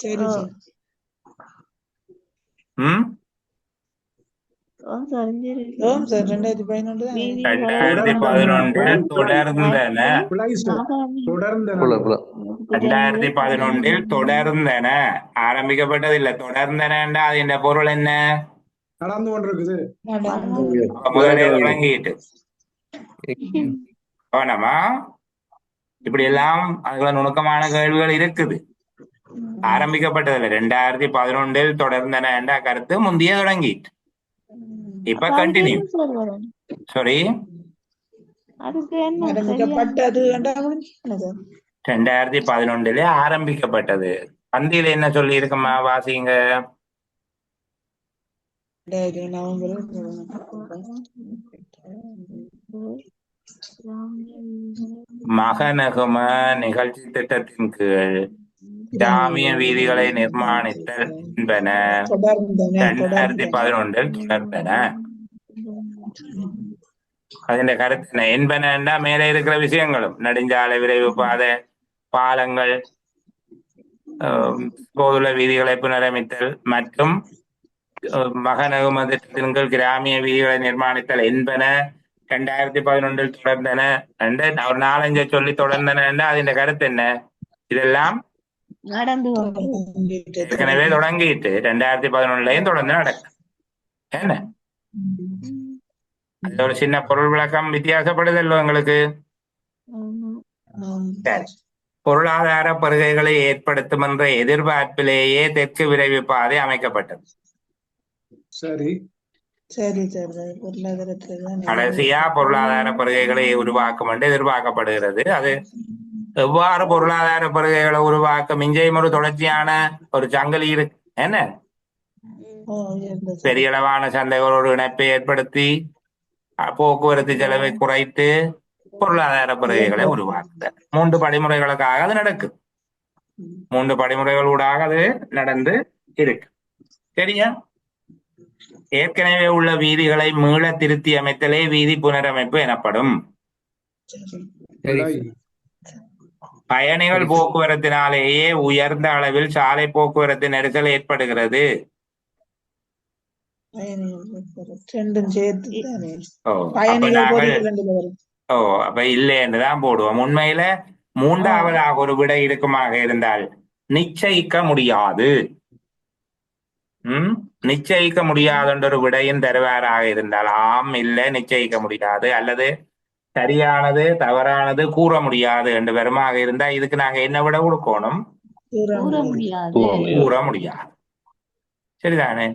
2011 தொடர்ந்தன ஆரம்பிக்கப்பட்டது இல்ல. தொடர்ந்தன அதின் பொருள் என்ன? நடந்து கொண்டிருக்குது. முதலே தொடங்கிட்டு கவனமா. இப்படி எல்லாம் அதுல நுணுக்கமான கேள்விகள் இருக்குது. ஆரம்பிக்கப்பட்டதில்ல. 2011 தொடர்ந்தன என்ற கருத்து முந்தைய தொடங்கிட்டு இப்ப கண்டினியூ. சாரி, 2011 ஆரம்பிக்கப்பட்டது. பந்தியில என்ன சொல்லி இருக்குமா? வாசிங்க. மகநகும நிகழ்ச்சி திட்டத்தின் கீழ் கிராமிய வீதிகளை நிர்மாணித்தல் என்பன 2011 தொடர்ந்தன. அதன் கருத்து என்ன? என்பன மேலே இருக்கிற விஷயங்களும் நெடுஞ்சாலை, விரைவு பாதை, பாலங்கள், போதுள்ள வீதிகளை புனரமைத்தல் மற்றும் மகநகும திட்டத்தின் கீழ் கிராமிய வீதிகளை நிர்மாணித்தல் என்பன 2011 தொடர்ந்தன. ஒரு 4-5 சொல்லி தொடர்ந்தன. அதன் கருத்து என்ன? இதெல்லாம் ஏற்கனவே தொடங்கிட்டு 2011 தொடர்ந்து நடக்கும். என்ன அது ஒரு சின்ன பொருள் விளக்கம் வித்தியாசப்படுதல்லோ எங்களுக்கு. பொருளாதார பருகைகளை ஏற்படுத்தும் என்ற எதிர்பார்ப்பிலேயே தெற்கு விரைவு பாதை அமைக்கப்பட்டது. கடைசியா பொருளாதார பருகைகளை உருவாக்கும் என்று எதிர்பார்க்கப்படுகிறது. அது எவ்வாறு பொருளாதார பருகைகளை உருவாக்கும்? இங்கேயும் ஒரு தொடர்ச்சியான ஒரு சங்கிலி இருக்கு. என்ன பெரிய அளவான சந்தைகளோடு இணைப்பை ஏற்படுத்தி போக்குவரத்து செலவை குறைத்து பொருளாதார பருகைகளை உருவாக்குதல். 3 படிமுறைகளுக்காக அது நடக்குது. 3 படிமுறைகளூடாக அது நடந்து இருக்கு. சரியா? ஏற்கனவே உள்ள வீதிகளை மீள திருத்தி அமைத்தலே வீதி புனரமைப்பு எனப்படும். விடை. பயணிகள் போக்குவரத்தினாலேயே உயர்ந்த அளவில் சாலை போக்குவரத்து நெரிசல் ஏற்படுகிறது. ரெண்டும் சேர்த்து தானே. ஓ அப்ப பயணிகள் நாங்கள் பொறிகள் ரெண்டுல வரும். அப்ப இல்லை என்றுதான் போடுவோம். உண்மையில 3ஆவதாக ஒரு விடை இருக்குமாக இருந்தால் நிச்சயிக்க முடியாது. நிச்சயிக்க முடியாது என்ற ஒரு விடையும் தருவாராக இருந்தால் ஆம் இல்லை நிச்சயிக்க முடியாது அல்லது சரியானது தவறானது கூற முடியாது என்று வருமாக இருந்தா இதுக்கு நாங்க என்ன விட கொடுக்கணும்? கூற முடியாது. கூற முடியாது. சரிதானே?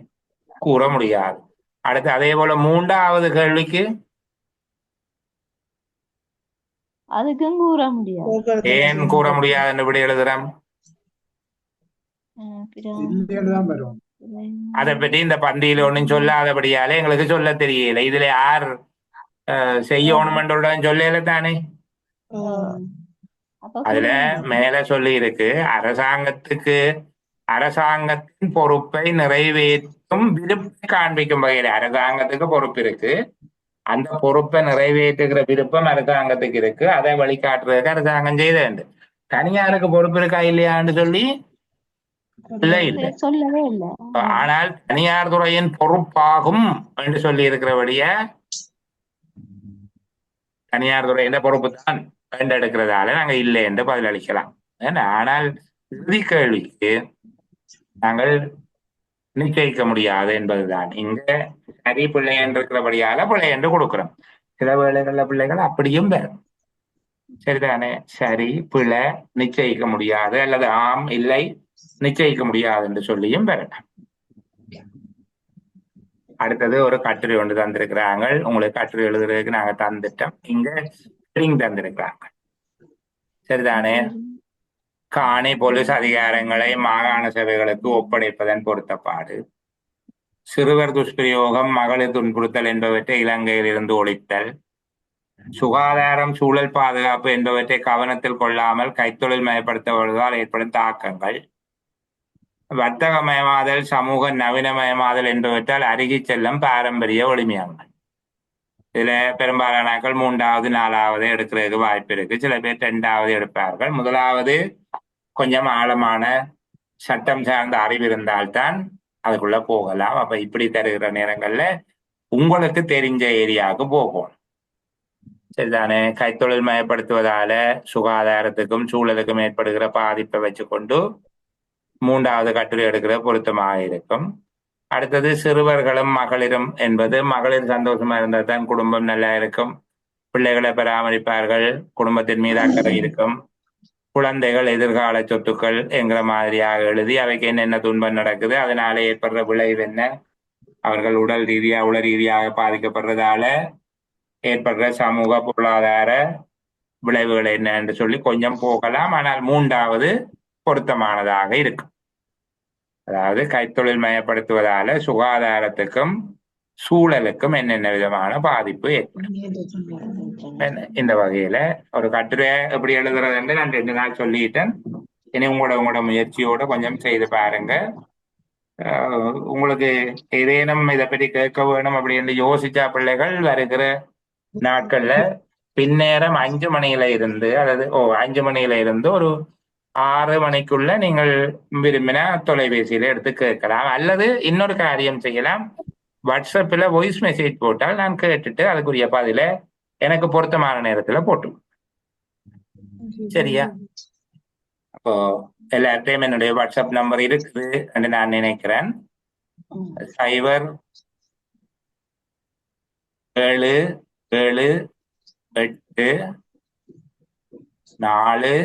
கூற முடியாது. அடுத்து அதே போல 3ஆவது கேள்விக்கு அதுக்கும் கூற முடியாது. ஏன் கூற முடியாது என்று விட எழுதுறோம்? இல்லைன்னு தான் வரும். அதை பற்றி இந்த பந்தியில ஒன்றும் சொல்லாதபடியாலே எங்களுக்கு சொல்ல தெரியல. இதுல யார் செய்யணுமென்றோட சொல்லல தானே. அதுல மேல சொல்லி இருக்கு அரசாங்கத்தின் பொறுப்பை நிறைவேற்றும் விருப்பம் காண்பிக்கும் வகையில அரசாங்கத்துக்கு பொறுப்பு இருக்கு. அந்த பொறுப்பை நிறைவேற்றுகிற விருப்பம் அரசாங்கத்துக்கு இருக்கு. அதை வழிகாட்டுறதுக்கு அரசாங்கம் செய்த வேண்டும். தனியாருக்கு பொறுப்பு இருக்கா இல்லையான்னு சொல்லி இல்லை. சொல்லவே இல்லை. ஆனால் தனியார் துறையின் பொறுப்பாகும் என்று சொல்லி இருக்கிறபடிய தனியார் துறையின் பொறுப்பு தான் எடுக்கிறதால நாங்க இல்லை என்று பதிலளிக்கலாம். ஆனால் இறுதி கேள்விக்கு நாங்கள் நிச்சயிக்க முடியாது என்பதுதான் இங்க சரி பிள்ளை என்று இருக்கிறபடியால பிள்ளை என்று கொடுக்கிறோம். சில வேளைகள்ல பிள்ளைகள் அப்படியும் வரும். சரிதானே? சரி பிள்ளை நிச்சயிக்க முடியாது அல்லது ஆம் இல்லை நிச்சயிக்க முடியாது என்று சொல்லியும் பெறலாம். அடுத்தது ஒரு கட்டுரை ஒன்று தந்திருக்கிறாங்க. உங்களுக்கு கட்டுரை எழுதுறதுக்கு நாங்க தந்துட்டோம். இங்க தந்திருக்கிறாங்க. சரிதானே? காணி போலீஸ் அதிகாரங்களை மாகாண சபைகளுக்கு ஒப்படைப்பதன் பொருத்தப்பாடு, சிறுவர் துஷ்பிரயோகம், மகளிர் துன்புறுத்தல் என்பவற்றை இலங்கையில் இருந்து ஒழித்தல், சுகாதாரம், சூழல் பாதுகாப்பு என்பவற்றை கவனத்தில் கொள்ளாமல் கைத்தொழில் மயப்படுத்துவதால் ஏற்படும் தாக்கங்கள், வர்த்தகமயமாதல், சமூக நவீனமயமாதல் என்பவற்றால் அருகி செல்லும் பாரம்பரிய ஒளிமையாங்கள். இதுல பெரும்பாலானாக்கள் 3வது 4வது எடுக்கிறதுக்கு வாய்ப்பு இருக்கு. சில பேர் 2வது எடுப்பார்கள். 1வது கொஞ்சம் ஆழமான சட்டம் சார்ந்த அறிவு இருந்தால்தான் அதுக்குள்ள போகலாம். அப்ப இப்படி தருகிற நேரங்கள்ல உங்களுக்கு தெரிஞ்ச ஏரியாவுக்கு போகும். சரிதானே? கைத்தொழில் மயப்படுத்துவதால சுகாதாரத்துக்கும் சூழலுக்கும் ஏற்படுகிற பாதிப்பை வச்சுக்கொண்டு 3வது கட்டுரை எடுக்கிற பொருத்தமாக இருக்கும். அடுத்தது சிறுவர்களும் மகளிரும் என்பது மகளிர் சந்தோஷமா இருந்தால் தான் குடும்பம் நல்லா இருக்கும், பிள்ளைகளை பராமரிப்பார்கள், குடும்பத்தின் மீது அக்கறை இருக்கும், குழந்தைகள் எதிர்கால சொத்துக்கள் என்கிற மாதிரியாக எழுதி அவைக்கு என்னென்ன துன்பம் நடக்குது, அதனால ஏற்படுற விளைவு என்ன, அவர்கள் உடல் ரீதியா உள ரீதியாக பாதிக்கப்படுறதால ஏற்படுற சமூக பொருளாதார விளைவுகள் என்ன என்று சொல்லி கொஞ்சம் போகலாம். ஆனால் 3வது பொருத்தமானதாக இருக்கும். அதாவது கைத்தொழில் மயப்படுத்துவதால சுகாதாரத்துக்கும் சூழலுக்கும் என்னென்ன விதமான பாதிப்பு ஏற்படும். இந்த வகையில ஒரு கட்டுரை எப்படி எழுதுறது என்று நான் 2 நாள் சொல்லிட்டேன். இனி உங்களோட முயற்சியோட கொஞ்சம் செய்து பாருங்க. உங்களுக்கு ஏதேனும் இதை பற்றி கேட்க வேணும் அப்படின்னு யோசிச்சா பிள்ளைகள் வருகிற நாட்கள்ல பின்னேரம் 5 மணியில இருந்து அல்லது 5 மணியில இருந்து ஒரு 6 மணிக்குள்ள நீங்கள் விரும்பினா தொலைபேசியில எடுத்து கேட்கலாம். அல்லது இன்னொரு காரியம் செய்யலாம், வாட்ஸ்அப்ல வாய்ஸ் மெசேஜ் போட்டால் நான் கேட்டுட்டு அதுக்குரிய பதில எனக்கு பொருத்தமான நேரத்துல போட்டு. சரியா? அப்போ எல்லார்ட்டையும் என்னுடைய வாட்ஸ்அப் நம்பர் இருக்குது என்று நான் நினைக்கிறேன். 0777671 778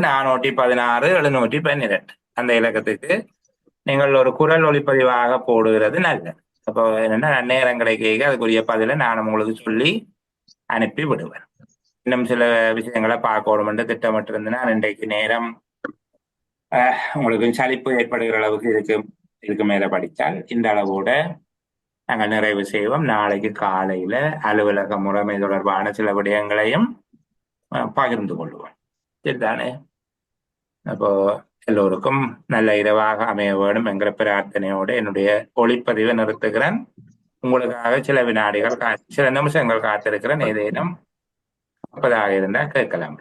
416 அந்த இலக்கத்துக்கு நீங்கள் ஒரு குரல் ஒளிப்பதிவாக போடுகிறது நல்லது. அப்போ என்னன்னா நேரம் கிடைக்க அதுக்குரிய பதில நான் உங்களுக்கு சொல்லி அனுப்பி விடுவேன். இன்னும் சில விஷயங்களை பார்க்கணும் என்று திட்டமிட்டிருந்தேன்னா இன்றைக்கு நேரம் உங்களுக்கு சலிப்பு ஏற்படுகிற அளவுக்கு இதுக்கு மேல படித்தால் இந்த அளவோட நாங்கள் நிறைவு செய்வோம். நாளைக்கு காலையில அலுவலக முறைமை தொடர்பான சில விடயங்களையும் பகிர்ந்து கொள்வோம். சரிதானே? அப்போ எல்லோருக்கும் நல்ல இரவாக அமைய வேண்டும் என்கிற பிரார்த்தனையோடு என்னுடைய ஒளிப்பதிவை நிறுத்துகிறேன். உங்களுக்காக சில வினாடிகள் சில நிமிஷங்கள் காத்திருக்கிறேன். ஏதேனும் இருந்தால் கேட்கலாம்.